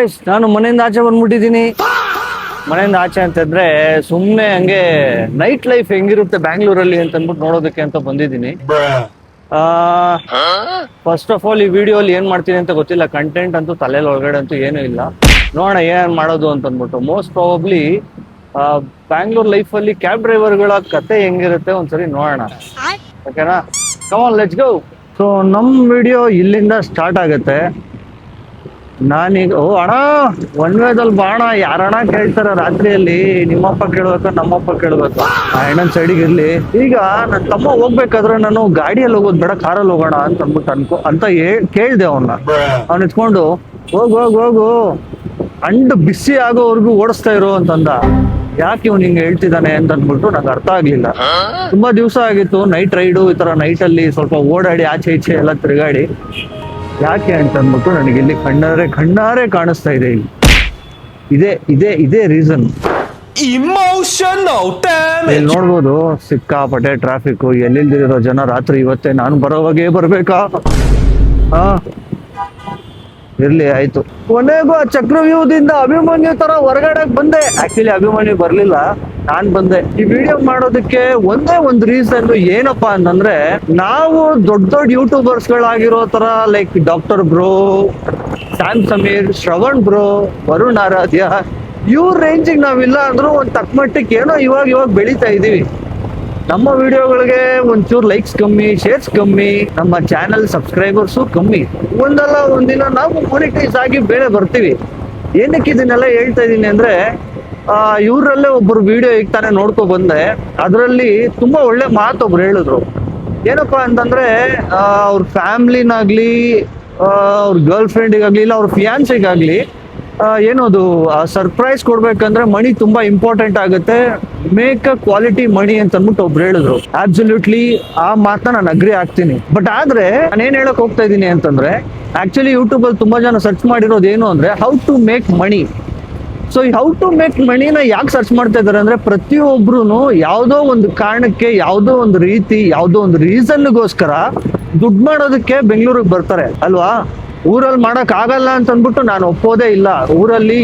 Guys, ನಾನು ಮನೆಯಿಂದ ಆಚೆ ಬಂದ್ಬಿಟ್ಟಿದ್ದೀನಿ. ಮನೆಯಿಂದ ಆಚೆ ಅಂತಂದ್ರೆ ಸುಮ್ಮನೆ ಹಂಗೆ ನೈಟ್ ಲೈಫ್ ಹೆಂಗಿರುತ್ತೆ ಬ್ಯಾಂಗ್ಳೂರಲ್ಲಿ ಅಂತ ಅಂದ್ಬಿಟ್ಟು ನೋಡೋದಕ್ಕೆ ಅಂತ ಬಂದಿದ್ದೀನಿ. ಫಸ್ಟ್ ಆಫ್ ಆಲ್ ಈ ವಿಡಿಯೋಲಿ ಏನ್ ಮಾಡ್ತೀನಿ ಅಂತ ಗೊತ್ತಿಲ್ಲ. ಕಂಟೆಂಟ್ ಅಂತೂ ತಲೆಯಲ್ಲಿ ಒಳಗಡೆ ಅಂತೂ ಏನೂ ಇಲ್ಲ. ನೋಡೋಣ ಏನ್ ಮಾಡೋದು ಅಂತ ಅಂದ್ಬಿಟ್ಟು. ಮೋಸ್ಟ್ ಪ್ರಾಬಬ್ಲಿ ಬ್ಯಾಂಗ್ಳೂರ್ ಲೈಫಲ್ಲಿ ಕ್ಯಾಬ್ ಡ್ರೈವರ್ಗಳ ಕತೆ ಹೆಂಗಿರುತ್ತೆ ಒಂದ್ಸರಿ ನೋಡೋಣ, ಓಕೆನಾ? ಕಮಾನ್, ಲೆಟ್ಸ್ ಗೋ. ಸೊ ನಮ್ ವಿಡಿಯೋ ಇಲ್ಲಿಂದ ಸ್ಟಾರ್ಟ್ ಆಗುತ್ತೆ. ನಾನೀಗ ಅಣ್ಣ ಒನ್ ವೇದಲ್ಲಿ ಬಾಣ ಯಾರಣ್ಣ ಕೇಳ್ತಾರ ರಾತ್ರಿಯಲ್ಲಿ, ನಿಮ್ಮಪ್ಪ ಕೇಳ್ಬೇಕು ನಮ್ಮಪ್ಪ ಕೇಳ್ಬೇಕು, ಆ ಅಣ್ಣನ ಸೈಡಿಗೆ ಇರ್ಲಿ. ಈಗ ನನ್ನ ತಮ್ಮ ಹೋಗ್ಬೇಕಾದ್ರೆ ನಾನು ಗಾಡಿಯಲ್ಲಿ ಹೋಗೋದು ಬೇಡ ಕಾರಲ್ಲಿ ಹೋಗೋಣ ಅಂತ ಅಂದ್ಬಿಟ್ಟು ಅಂತ ಕೇಳ್ದೆ ಅವನ್ನ. ಅವ್ನ ಇಟ್ಕೊಂಡು ಹೋಗು ಅಂಡ್ ಬಿಸಿ ಆಗೋವರೆಗೂ ಓಡಿಸ್ತಾ ಇರೋ ಅಂತಂದ. ಯಾಕೆ ಇವ್ನು ಹಿಂಗೆ ಹೇಳ್ತಿದ್ದಾನೆ ಅಂತ ಅಂದ್ಬಿಟ್ಟು ನಂಗೆ ಅರ್ಥ ಆಗ್ಲಿಲ್ಲ. ತುಂಬಾ ದಿವಸ ಆಗಿತ್ತು ನೈಟ್ ರೈಡು, ಈ ತರ ನೈಟ್ ಅಲ್ಲಿ ಸ್ವಲ್ಪ ಓಡಾಡಿ ಆಚೆ ಈಚೆ ಎಲ್ಲ ತಿರುಗಾಡಿ. ಯಾಕೆ ಅಂತ ಅಂದ್ಬಿಟ್ಟು ನನಗೆ ಇಲ್ಲಿ ಕಣ್ಣಾರೆ ಕಾಣಿಸ್ತಾ ಇದೆ. ಇದೇ ರೀಸನ್. ಇಲ್ಲಿ ನೋಡ್ಬೋದು ಸಿಕ್ಕಾಪಟ್ಟೆ ಟ್ರಾಫಿಕ್, ಎಲ್ಲಿಲ್ದಿರೋ ಜನ. ರಾತ್ರಿ ಇವತ್ತೇ ನಾನು ಬರೋವಾಗೇ ಬರ್ಬೇಕಾ? ಇರ್ಲಿ ಆಯ್ತು. ಕೊನೆಗೂ ಆ ಚಕ್ರವ್ಯೂಹದಿಂದ ಅಭಿಮನ್ಯು ತರ ಹೊರಗಡೆ ಬಂದೆ. ಆಕ್ಚುಲಿ ಅಭಿಮನ್ಯು ಬರ್ಲಿಲ್ಲ, ನಾನ್ ಬಂದೆ ಈ ವಿಡಿಯೋ ಮಾಡೋದಕ್ಕೆ. ಒಂದೇ ಒಂದು ರೀಸನ್ ಏನಪ್ಪಾ ಅಂತಂದ್ರೆ, ನಾವು ದೊಡ್ಡ ಯೂಟ್ಯೂಬರ್ಸ್ ಗಳಾಗಿರೋ ತರ like doctor bro, Sam Sameer, Shravan bro, Varun Aradhya, ಇವ್ರ ರೇಂಜಿಗೆ ನಾವಿಲ್ಲ ಅಂದ್ರೂ ಒಂದ್ ತಕ್ಕ ಮಟ್ಟಕ್ಕೆ ಏನೋ ಇವಾಗ ಬೆಳೀತಾ ಇದೀವಿ. ನಮ್ಮ ವಿಡಿಯೋಗಳಿಗೆ ಒಂಚೂರು ಲೈಕ್ಸ್ ಕಮ್ಮಿ, ಶೇರ್ಸ್ ಕಮ್ಮಿ, ನಮ್ಮ ಚಾನೆಲ್ ಸಬ್ಸ್ಕ್ರೈಬರ್ಸು ಕಮ್ಮಿ. ಒಂದಲ್ಲ ಒಂದಿನ ನಾವು ಮಾನಿಟೈಸ್ ಆಗಿ ಬೇರೆ ಬರ್ತೀವಿ. ಏನಕ್ಕೆ ಇದನ್ನೆಲ್ಲ ಹೇಳ್ತಾ ಇದೀನಿ ಅಂದ್ರೆ, ಇವ್ರಲ್ಲೇ ಒಬ್ರು ವಿಡಿಯೋ ಈಗ ತಾನೇ ನೋಡ್ಕೊ ಬಂದೆ. ಅದರಲ್ಲಿ ತುಂಬಾ ಒಳ್ಳೆ ಮಾತೊಬ್ರು ಹೇಳಿದ್ರು. ಏನಪ್ಪಾ ಅಂತಂದ್ರೆ, ಅವ್ರ ಫ್ಯಾಮ್ಲಿನಾಗ್ಲಿ, ಅವ್ರ ಗರ್ಲ್ ಫ್ರೆಂಡಿಗಾಗ್ಲಿ, ಇಲ್ಲ ಅವ್ರ ಫಿಯಾನ್ಸಿಗಾಗ್ಲಿ ಏನದು ಸರ್ಪ್ರೈಸ್ ಕೊಡ್ಬೇಕಂದ್ರೆ ಮನಿ ತುಂಬಾ ಇಂಪಾರ್ಟೆಂಟ್ ಆಗುತ್ತೆ. ಮೇಕ್ ಅ ಕ್ವಾಲಿಟಿ ಮನಿ ಅಂತ ಅಂದ್ಬಿಟ್ಟು ಒಬ್ರು ಹೇಳಿದ್ರು. ಅಬ್ಸಲ್ಯೂಟ್ಲಿ ಆ ಮಾತನ್ನ ನಾನು ಅಗ್ರಿ ಆಗ್ತೀನಿ. ಬಟ್ ಆದ್ರೆ ನಾನು ಏನ್ ಹೇಳಕ್ ಹೋಗ್ತಾ ಇದ್ದೀನಿ ಅಂತಂದ್ರೆ, ಆಕ್ಚುಲಿ ಯೂಟ್ಯೂಬ್ ಅಲ್ಲಿ ತುಂಬಾ ಜನ ಸರ್ಚ್ ಮಾಡಿರೋದು ಏನು ಅಂದ್ರೆ how to make money. So ಈ ಹೌ ಟು ಮೇಕ್ ಮನಿನ ಯಾಕೆ ಸರ್ಚ್ ಮಾಡ್ತಾ ಇದಾರೆ ಅಂದ್ರೆ, ಪ್ರತಿಯೊಬ್ರು ಯಾವುದೋ ಒಂದು ಕಾರಣಕ್ಕೆ, ಯಾವುದೋ ಒಂದು ರೀತಿ, ಯಾವುದೋ ಒಂದು ರೀಸನ್ಗೋಸ್ಕರ ದುಡ್ಡು ಮಾಡೋದಕ್ಕೆ ಬೆಂಗಳೂರಿಗೆ ಬರ್ತಾರೆ ಅಲ್ವಾ. ಊರಲ್ಲಿ ಮಾಡಕ್ ಆಗಲ್ಲ ಅಂತ ಅಂದ್ಬಿಟ್ಟು ನಾನು ಒಪ್ಪೋದೇ ಇಲ್ಲ. ಊರಲ್ಲಿ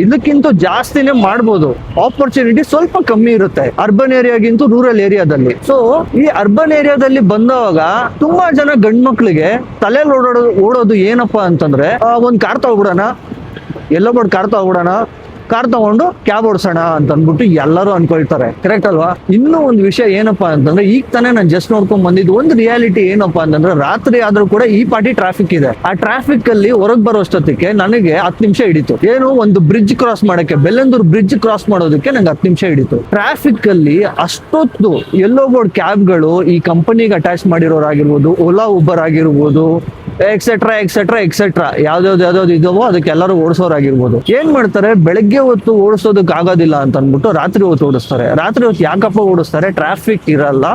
ಇದಕ್ಕಿಂತ ಜಾಸ್ತಿನೇ ಮಾಡ್ಬೋದು. ಆಪರ್ಚುನಿಟಿ ಸ್ವಲ್ಪ ಕಮ್ಮಿ ಇರುತ್ತೆ ಅರ್ಬನ್ ಏರಿಯಾಗಿಂತ ರೂರಲ್ ಏರಿಯಾದಲ್ಲಿ. ಸೊ ಈ ಅರ್ಬನ್ ಏರಿಯಾದಲ್ಲಿ ಬಂದವಾಗ ತುಂಬಾ ಜನ ಗಂಡ್ಮಕ್ಳಿಗೆ ತಲೆಯಲ್ಲಿ ಓಡೋದು ಏನಪ್ಪಾ ಅಂತಂದ್ರೆ, ಒಂದ್ ಕಾರ್ ತಗೊಬಿಡೋಣ, ಎಲ್ಲೋ ಬಡ್ ಕಾರ್ ತಗೊಂಡು ಕ್ಯಾಬ್ ಓಡಿಸೋಣ ಅಂತ ಅಂದ್ಬಿಟ್ಟು ಎಲ್ಲರೂ ಅನ್ಕೊಳ್ತಾರೆ. ಕರೆಕ್ಟ್ ಅಲ್ವಾ? ಇನ್ನೂ ಒಂದು ವಿಷಯ ಏನಪ್ಪಾ ಅಂತಂದ್ರೆ, ಈಗ ತಾನೇ ನಾನು ಜಸ್ಟ್ ನೋಡ್ಕೊಂಡ್ ಬಂದಿದ್ದು ಒಂದು ರಿಯಾಲಿಟಿ ಏನಪ್ಪಾ ಅಂತಂದ್ರೆ, ರಾತ್ರಿ ಆದ್ರೂ ಕೂಡ ಈ ಪಾರ್ಟಿ ಟ್ರಾಫಿಕ್ ಇದೆ. ಆ ಟ್ರಾಫಿಕ್ ಅಲ್ಲಿ ಹೊರಗ್ ಬರೋಷ್ಟೊತ್ತಿಗೆ ನನಗೆ 10 ನಿಮಿಷ ಹಿಡಿತು. ಏನು, ಒಂದು ಬ್ರಿಡ್ಜ್ ಕ್ರಾಸ್ ಮಾಡಕ್ಕೆ, ಬೆಲ್ಲಂದೂರು ಬ್ರಿಡ್ಜ್ ಕ್ರಾಸ್ ಮಾಡೋದಕ್ಕೆ ನಂಗೆ 10 ನಿಮಿಷ ಹಿಡಿತು. ಟ್ರಾಫಿಕ್ ಅಲ್ಲಿ ಅಷ್ಟೊತ್ತು ಎಲ್ಲೋ ಬೋರ್ಡ್ ಕ್ಯಾಬ್ಗಳು ಈ ಕಂಪನಿಗೆ ಅಟ್ಯಾಚ್ ಮಾಡಿರೋರಾಗಿರ್ಬೋದು, ಓಲಾ ಉಬರ್ ಆಗಿರ್ಬೋದು, ಎಕ್ಸೆಟ್ರಾ ಯಾವ್ದಾವ್ದು ಇದವೋ ಅದಕ್ಕೆ ಎಲ್ಲರೂ ಓಡಿಸೋರಾಗಿರ್ಬೋದು. ಏನ್ ಮಾಡ್ತಾರೆ, ಬೆಳಗ್ಗೆ ಹೊತ್ತು ಓಡಿಸೋದಕ್ಕೆ ಆಗೋದಿಲ್ಲ ಅಂತ ಅಂದ್ಬಿಟ್ಟು ರಾತ್ರಿ ಹೊತ್ತು ಓಡಿಸ್ತಾರೆ. ರಾತ್ರಿ ಹೊತ್ತು ಯಾಕಪ್ಪ ಓಡಿಸ್ತಾರೆ? ಟ್ರಾಫಿಕ್ ಇರಲ್ಲ,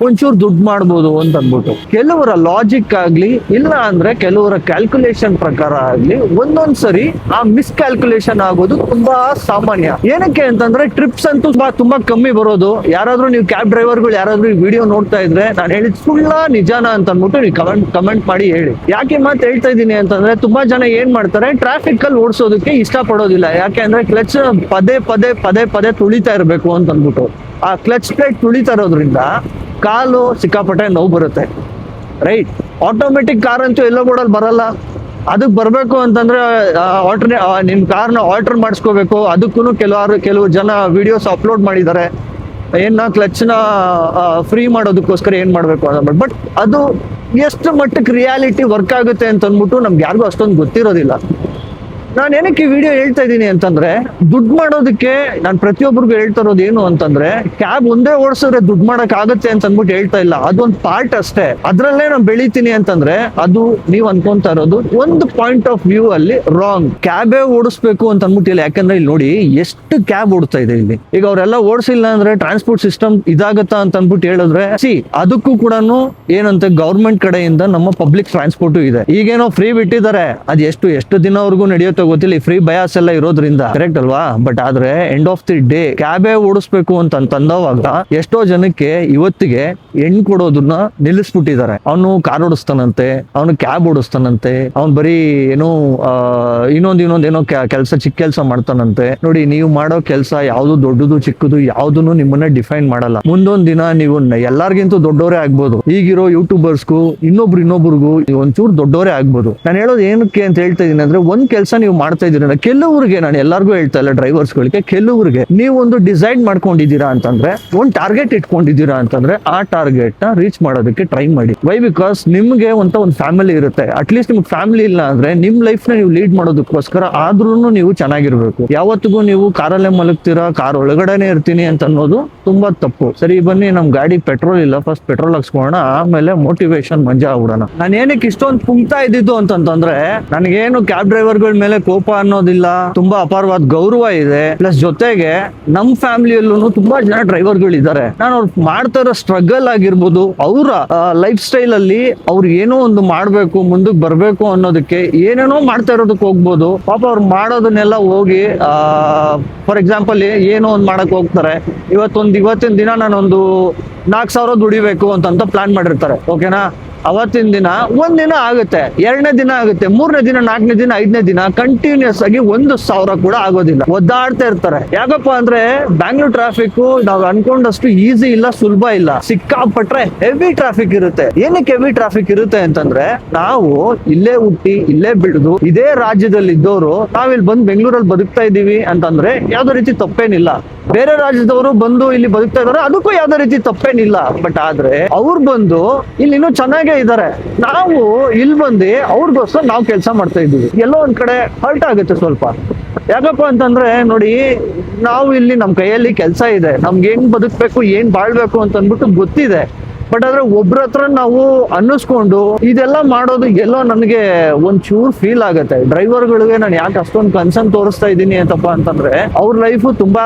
ಒಂಚೂರು ದುಡ್ಡು ಮಾಡ್ಬೋದು ಅಂತ ಅಂದ್ಬಿಟ್ಟು. ಕೆಲವರ ಲಾಜಿಕ್ ಆಗ್ಲಿ, ಇಲ್ಲ ಅಂದ್ರೆ ಕೆಲವರ ಕ್ಯಾಲ್ಕುಲೇಷನ್ ಪ್ರಕಾರ ಆಗ್ಲಿ, ಒಂದೊಂದ್ಸರಿ ಆ ಮಿಸ್ಕ್ಯಾಲ್ಕುಲೇಷನ್ ಆಗೋದು ತುಂಬಾ ಸಾಮಾನ್ಯ. ಏನಕ್ಕೆ ಅಂತಂದ್ರೆ, ಟ್ರಿಪ್ಸ್ ಅಂತೂ ತುಂಬಾ ಕಮ್ಮಿ ಬರೋದು. ಯಾರಾದ್ರೂ ನೀವು ಕ್ಯಾಬ್ ಡ್ರೈವರ್ಗಳು ಯಾರಾದ್ರೂ ಈ ವಿಡಿಯೋ ನೋಡ್ತಾ ಇದ್ರೆ, ನಾನು ಹೇಳಿದ್ ಸುಳ್ಳ ನಿಜಾನ ಅಂತ ಅಂದ್ಬಿಟ್ಟು ನೀವು ಕಮೆಂಟ್ ಮಾಡಿ ಹೇಳಿ. ಯಾಕೆ ಮಾತು ಹೇಳ್ತಾ ಇದ್ದೀನಿ ಅಂತಂದ್ರೆ, ತುಂಬಾ ಜನ ಏನ್ ಮಾಡ್ತಾರೆ, ಟ್ರಾಫಿಕ್ ಅಲ್ಲಿ ಓಡಿಸೋದಕ್ಕೆ ಇಷ್ಟ ಪಡೋದಿಲ್ಲ. ಯಾಕೆ ಅಂದ್ರೆ ಕ್ಲಚ್ ಪದೇ ತುಳಿತಾ ಇರ್ಬೇಕು ಅಂತ ಅಂದ್ಬಿಟ್ಟು. ಆ ಕ್ಲಚ್ ಪ್ಲೇಟ್ ತುಳಿತಾ ಇರೋದ್ರಿಂದ ಕಾಲು ಸಿಕ್ಕಾಪಟ್ಟೆ ನೋವು ಬರುತ್ತೆ, ರೈಟ್? ಆಟೋಮೆಟಿಕ್ ಕಾರ್ ಅಂತೂ ಎಲ್ಲೋ ಬೋರ್ಡಲ್ಲಿ ಬರಲ್ಲ. ಅದಕ್ಕೆ ಬರ್ಬೇಕು ಅಂತಂದ್ರೆ ನಿಮ್ ಕಾರ್ನ ಆಲ್ಟರ್ ಮಾಡಿಸ್ಕೋಬೇಕು. ಅದಕ್ಕೂ ಕೆಲವು ಜನ ವಿಡಿಯೋಸ್ ಅಪ್ಲೋಡ್ ಮಾಡಿದ್ದಾರೆ, ಕ್ಲಚ್ನ ಫ್ರೀ ಮಾಡೋದಕ್ಕೋಸ್ಕರ ಏನ್ ಮಾಡ್ಬೇಕು ಅಂತ. ಬಟ್ ಅದು ಎಷ್ಟು ಮಟ್ಟಕ್ಕೆ ರಿಯಾಲಿಟಿ ವರ್ಕ್ ಆಗುತ್ತೆ ಅಂತ ಅಂದ್ಬಿಟ್ಟು ನಮ್ಗೆ ಯಾರಿಗೂ ಅಷ್ಟೊಂದು ಗೊತ್ತಿರೋದಿಲ್ಲ. ನಾನು ಏನಕ್ಕೆ ಈ ವಿಡಿಯೋ ಹೇಳ್ತಾ ಇದ್ದೀನಿ ಅಂತಂದ್ರೆ, ದುಡ್ಡು ಮಾಡೋದಕ್ಕೆ ನಾನು ಪ್ರತಿಯೊಬ್ಬರಿಗೂ ಹೇಳ್ತಾ ಇರೋದು ಏನು ಅಂತಂದ್ರೆ, ಕ್ಯಾಬ್ ಒಂದೇ ಓಡಿಸಿದ್ರೆ ದುಡ್ಡು ಮಾಡಕ್ ಆಗುತ್ತೆ ಅಂತ ಅಂದ್ಬಿಟ್ಟು ಹೇಳ್ತಾ ಇಲ್ಲ. ಅದೊಂದು ಪಾರ್ಟ್ ಅಷ್ಟೇ. ಅದ್ರಲ್ಲೇ ನಾನು ಬೆಳಿತೀನಿ ಅಂತಂದ್ರೆ ಅದು ನೀವು ಅನ್ಕೊಂತಾ ಇರೋದು ಒಂದು ಪಾಯಿಂಟ್ ಆಫ್ ವ್ಯೂ ಅಲ್ಲಿ ರಾಂಗ್. ಕ್ಯಾಬೇ ಓಡಿಸ್ಬೇಕು ಅಂತ ಅಂದ್ಬಿಟ್ಟಿಲ್ಲ. ಯಾಕಂದ್ರೆ ಇಲ್ಲಿ ನೋಡಿ ಎಷ್ಟು ಕ್ಯಾಬ್ ಓಡ್ತಾ ಇದೆ ಇಲ್ಲಿ. ಈಗ ಅವರೆಲ್ಲ ಓಡಿಸಿಲ್ಲ ಅಂದ್ರೆ ಟ್ರಾನ್ಸ್ಪೋರ್ಟ್ ಸಿಸ್ಟಮ್ ಇದಾಗತ್ತಾ ಅಂತ ಅಂದ್ಬಿಟ್ಟು ಹೇಳಿದ್ರೆ, ಅದಕ್ಕೂ ಕೂಡ ಏನಂತೆ ಗೌರ್ಮೆಂಟ್ ಕಡೆಯಿಂದ ನಮ್ಮ ಪಬ್ಲಿಕ್ ಟ್ರಾನ್ಸ್ಪೋರ್ಟ್ ಇದೆ. ಈಗೇನೋ ಫ್ರೀ ಬಿಟ್ಟಿದ್ದಾರೆ, ಅದು ಎಷ್ಟು ದಿನವರೆಗೂ ನಡೆಯುತ್ತೆ ಗೊತ್ತಿಲ್ಲ. ಫ್ರೀ ಬಯಾಸ್ ಎಲ್ಲ ಇರೋದ್ರಿಂದ, ಕರೆಕ್ಟ್ ಅಲ್ವಾ? ಬಟ್ ಆದ್ರೆ ಎಂಡ್ ಆಫ್ ದಿ ಡೇ ಕ್ಯಾಬೇ ಓಡಿಸ್ಬೇಕು ಅಂತ ಅಂದವಾಗ ಎಷ್ಟೋ ಜನಕ್ಕೆ ಇವತ್ತಿಗೆ ಹೆಣ್ ಕೊಡೋದನ್ನ ನಿಲ್ಲಿಸ್ಬಿಟ್ಟಿದ್ದಾರೆ. ಅವನು ಕಾರ್ ಓಡಿಸ್ತಾನಂತೆ, ಅವನು ಕ್ಯಾಬ್ ಓಡಿಸ್ತಾನಂತೆ, ಅವ್ನು ಬರೀ ಏನೋ ಇನ್ನೊಂದೇನೋ ಕೆಲಸ, ಚಿಕ್ಕ ಕೆಲಸ ಮಾಡ್ತಾನಂತೆ. ನೋಡಿ, ನೀವು ಮಾಡೋ ಕೆಲಸ ಯಾವ್ದು ದೊಡ್ಡದು ಚಿಕ್ಕದು ಯಾವ್ದು ನಿಮ್ಮನ್ನ ಡಿಫೈನ್ ಮಾಡಲ್ಲ. ಮುಂದೊಂದ್ ದಿನ ನೀವು ಎಲ್ಲಾರ್ಗಿಂತೂ ದೊಡ್ಡವರೇ ಆಗ್ಬೋದು. ಈಗಿರೋ ಯೂಟ್ಯೂಬರ್ಸ್ಗೂ ಇನ್ನೊಬ್ರಿಗೂ ಒಂಚೂರು ದೊಡ್ಡವರೇ ಆಗ್ಬೋದು. ನಾನು ಹೇಳೋದು ಏನಕ್ಕೆ ಅಂತ ಹೇಳ್ತಾ ಇದೀನಿ ಅಂದ್ರೆ, ಒಂದ್ ಕೆಲಸ ನೀವು ಮಾಡ್ತಾ ಇದೀರ, ಕೆಲವ್ರಿಗೆ, ನಾನು ಎಲ್ಲಾರ್ಗು ಹೇಳ್ತಾ ಇಲ್ಲ ಡ್ರೈವರ್ಸ್ಗಳಿಗೆ, ಕೆಲವ್ರಿಗೆ ನೀವು ಒಂದು ಡಿಸೈಡ್ ಮಾಡ್ಕೊಂಡಿದ್ದೀರಾ ಅಂತಂದ್ರೆ, ಒಂದ್ ಟಾರ್ಗೆಟ್ ಇಟ್ಕೊಂಡಿದ್ದೀರಾ ಅಂತಂದ್ರೆ, ಆ ಟಾರ್ಗೆಟ್ ನ ರೀಚ್ ಮಾಡೋದಕ್ಕೆ ಟ್ರೈ ಮಾಡಿ. ವೈ? ಬಿಕಾಸ್ ನಿಮ್ಗೆ ಒಂದು ಫ್ಯಾಮಿಲಿ ಇರುತ್ತೆ. ಅಟ್ಲೀಸ್ಟ್ ನಿಮ್ಗೆ ಫ್ಯಾಮಿಲಿ ಇಲ್ಲ ಅಂದ್ರೆ ನಿಮ್ ಲೈಫ್ ನ ನೀವು ಲೀಡ್ ಮಾಡೋದಕ್ಕೋಸ್ಕರ ಆದ್ರೂ ನೀವು ಚೆನ್ನಾಗಿರ್ಬೇಕು. ಯಾವತ್ತಿಗೂ ನೀವು ಕಾರಲ್ಲೇ ಮಲಗ್ತೀರಾ, ಕಾರ್ ಒಳಗಡೆನೆ ಇರ್ತೀನಿ ಅಂತ ಅನ್ನೋದು ತುಂಬಾ ತಪ್ಪು. ಸರಿ, ಬನ್ನಿ, ನಮ್ ಗಾಡಿ ಪೆಟ್ರೋಲ್ ಇಲ್ಲ, ಫಸ್ಟ್ ಪೆಟ್ರೋಲ್ ಹಾಕ್ಸ್ಕೊಳ್ಳೋಣ, ಆಮೇಲೆ ಮೋಟಿವೇಶನ್ ಮಂಜಾ ಆಗ್ಬಿಡೋಣ. ನಾನು ಏನಕ್ಕೆ ಇಷ್ಟೊಂದು ಕುಂಗ್ತಾ ಇದ್ದಿದ್ದು ಅಂತಂದ್ರೆ, ನನಗೇನು ಕ್ಯಾಬ್ ಡ್ರೈವರ್ಗಳ ಮೇಲೆ ಕೋಪ ಅನ್ನೋದಿಲ್ಲ, ತುಂಬಾ ಅಪಾರವಾದ ಗೌರವ ಇದೆ. ಪ್ಲಸ್ ಜೊತೆಗೆ ನಮ್ ಫ್ಯಾಮಿಲಿಯಲ್ಲೂ ತುಂಬಾ ಜನ ಡ್ರೈವರ್ಗಳು ಇದ್ದಾರೆ. ನಾನು ಅವ್ರು ಮಾಡ್ತಾ ಇರೋ ಸ್ಟ್ರಗಲ್ ಆಗಿರ್ಬೋದು, ಅವರ ಲೈಫ್ ಸ್ಟೈಲ್ ಅಲ್ಲಿ ಅವ್ರು ಏನೋ ಒಂದು ಮಾಡ್ಬೇಕು, ಮುಂದಕ್ಕೆ ಬರ್ಬೇಕು ಅನ್ನೋದಕ್ಕೆ ಏನೇನೋ ಮಾಡ್ತಾ ಇರೋದಕ್ಕೆ ಹೋಗ್ಬೋದು. ಪಾಪ ಅವ್ರು ಮಾಡೋದನ್ನೆಲ್ಲ ಹೋಗಿ ಫಾರ್ ಎಕ್ಸಾಂಪಲ್ ಏನೋ ಒಂದು ಮಾಡಕ್ ಹೋಗ್ತಾರೆ. ಇವತ್ತಿನ ದಿನ ನಾನೊಂದು 4,000 ದುಡಿಬೇಕು ಅಂತ ಪ್ಲಾನ್ ಮಾಡಿರ್ತಾರೆ. ಓಕೆನಾ? ಅವತ್ತಿನ ದಿನ ಒಂದಿನ ಆಗುತ್ತೆ, 2ನೇ ದಿನ ಆಗುತ್ತೆ, 3ನೇ ದಿನ, 4ನೇ ದಿನ, 5ನೇ ದಿನ ಕಂಟಿನ್ಯೂಸ್ ಆಗಿ 1,000 ಕೂಡ ಆಗೋದಿಲ್ಲ. ಒದ್ದಾಡ್ತಾ ಇರ್ತಾರೆ. ಯಾಕಪ್ಪ ಅಂದ್ರೆ ಬ್ಯಾಂಗ್ಳೂರ್ ಟ್ರಾಫಿಕ್ ನಾವು ಅನ್ಕೊಂಡಷ್ಟು ಈಸಿ ಇಲ್ಲ, ಸುಲಭ ಇಲ್ಲ. ಸಿಕ್ಕಾಪಟ್ರೆ ಹೆವಿ ಟ್ರಾಫಿಕ್ ಇರುತ್ತೆ. ಏನಕ್ಕೆ ಹೆವಿ ಟ್ರಾಫಿಕ್ ಇರುತ್ತೆ ಅಂತಂದ್ರೆ, ನಾವು ಇಲ್ಲೇ ಹುಟ್ಟಿ ಇಲ್ಲೇ ಬೆಳೆದು ಇದೇ ರಾಜ್ಯದಲ್ಲಿ ಇದ್ದವರು ನಾವಿಲ್ಲಿ ಬಂದು ಬೆಂಗಳೂರಲ್ಲಿ ಬದುಕ್ತಾ ಇದೀವಿ ಅಂತಂದ್ರೆ ಯಾವ್ದೋ ರೀತಿ ತಪ್ಪೇನಿಲ್ಲ. ಬೇರೆ ರಾಜ್ಯದವರು ಬಂದು ಇಲ್ಲಿ ಬದುಕ್ತಾ ಇದಾರೆ, ಅದಕ್ಕೂ ಯಾವ್ದೋ ರೀತಿ ತಪ್ಪೇನಿಲ್ಲ. ಬಟ್ ಆದ್ರೆ ಅವ್ರು ಬಂದು ಇಲ್ಲಿ ಇನ್ನೂ ಚೆನ್ನಾಗೇ ಇದಾರೆ. ನಾವು ಇಲ್ಲಿ ಬಂದು ಅವ್ರಿಗೋಸ್ಕರ ನಾವು ಕೆಲಸ ಮಾಡ್ತಾ ಇದೀವಿ. ಎಲ್ಲೋ ಒಂದ್ ಕಡೆ ಹರ್ಟ್ ಆಗುತ್ತೆ ಸ್ವಲ್ಪ. ಯಾಕಪ್ಪ ಅಂತಂದ್ರೆ, ನೋಡಿ, ನಾವು ಇಲ್ಲಿ ನಮ್ ಕೈಯಲ್ಲಿ ಕೆಲಸ ಇದೆ, ನಮ್ಗೆ ಏನ್ ಬದುಕ್ಬೇಕು, ಏನ್ ಬಾಳ್ಬೇಕು ಅಂತ ಅಂದ್ಬಿಟ್ಟು ಗೊತ್ತಿದೆ. ಬಟ್ ಆದ್ರೆ ಒಬ್ರ ಹತ್ರ ನಾವು ಅನ್ನಿಸ್ಕೊಂಡು ಇದೆಲ್ಲ ಮಾಡೋದು ಎಲ್ಲೋ ನನಗೆ ಒಂಚೂರು ಫೀಲ್ ಆಗುತ್ತೆ. ಡ್ರೈವರ್ಗಳಿಗೆ ನಾನು ಯಾಕೆ ಅಷ್ಟೊಂದು ಕನ್ಸರ್ನ್ ತೋರಿಸ್ತಾ ಇದ್ದೀನಿ ಅಂತಪ್ಪ ಅಂತಂದ್ರೆ, ಅವ್ರ ಲೈಫ್ ತುಂಬಾ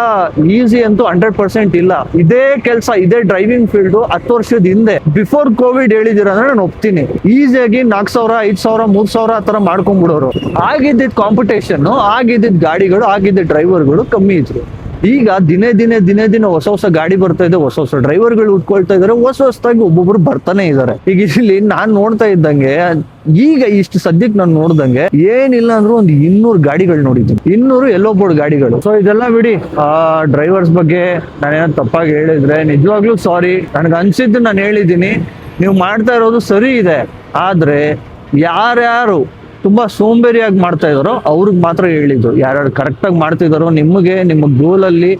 ಈಸಿ ಅಂತೂ 100% ಇಲ್ಲ. ಇದೇ ಕೆಲಸ, ಇದೇ ಡ್ರೈವಿಂಗ್ ಫೀಲ್ಡ್ 10 ವರ್ಷದ ಹಿಂದೆ ಬಿಫೋರ್ ಕೋವಿಡ್ ಹೇಳಿದಿರ ಅಂದ್ರೆ ನಾನು ಒಪ್ತೀನಿ. ಈಸಿಯಾಗಿ 4,000, 5,000, 3,000 ಆ ತರ ಮಾಡ್ಕೊಂಡ್ಬಿಡೋರು. ಆಗಿದ್ದ ಕಾಂಪಿಟೇಷನ್, ಆಗಿದ್ದ ಗಾಡಿಗಳು, ಆಗಿದ್ದ ಡ್ರೈವರ್ಗಳು ಕಮ್ಮಿ ಇದ್ರು. ಈಗ ದಿನೇ ದಿನೇ ಹೊಸ ಗಾಡಿ ಬರ್ತಾ ಇದೆ, ಹೊಸ ಡ್ರೈವರ್ಗಳು ಉಟ್ಕೊಳ್ತಾ ಇದಾರೆ, ಹೊಸದಾಗಿ ಒಬ್ಬೊಬ್ರು ಬರ್ತಾನೆ ಇದಾರೆ. ಈಗ ಇಲ್ಲಿ ನಾನ್ ನೋಡ್ತಾ ಇದ್ದಂಗೆ, ಈಗ ಇಷ್ಟು ಸದ್ಯಕ್ಕೆ ನಾನು ನೋಡ್ದಂಗೆ ಏನಿಲ್ಲ ಅಂದ್ರೂ ಒಂದು 200 ಗಾಡಿಗಳು ನೋಡಿದ್ದೀನಿ. 200 ಎಲ್ಲೋ ಬೋರ್ಡ್ ಗಾಡಿಗಳು. ಸೊ ಇದೆಲ್ಲ ಬಿಡಿ. ಡ್ರೈವರ್ಸ್ ಬಗ್ಗೆ ನಾನೇನೋ ತಪ್ಪಾಗಿ ಹೇಳಿದ್ರೆ ನಿಜವಾಗ್ಲೂ ಸಾರಿ. ನನಗೆ ಅನ್ಸಿದ್ದು ನಾನು ಹೇಳಿದ್ದೀನಿ. ನೀವು ಮಾಡ್ತಾ ಇರೋದು ಸರಿ ಇದೆ, ಆದ್ರೆ ಯಾರ್ಯಾರು ತುಂಬಾ ಸೋಂಬೇರಿಯಾಗಿ ಮಾಡ್ತಾ ಇದಾರೋ ಅವ್ರಿಗೆ ಮಾತ್ರ ಹೇಳಿದ್ದು. ಯಾರ್ಯಾರು ಕರೆಕ್ಟಾಗಿ ಮಾಡ್ತಿದಾರೋ, ನಿಮ್ಮ ಗೋಲಲ್ಲಿ,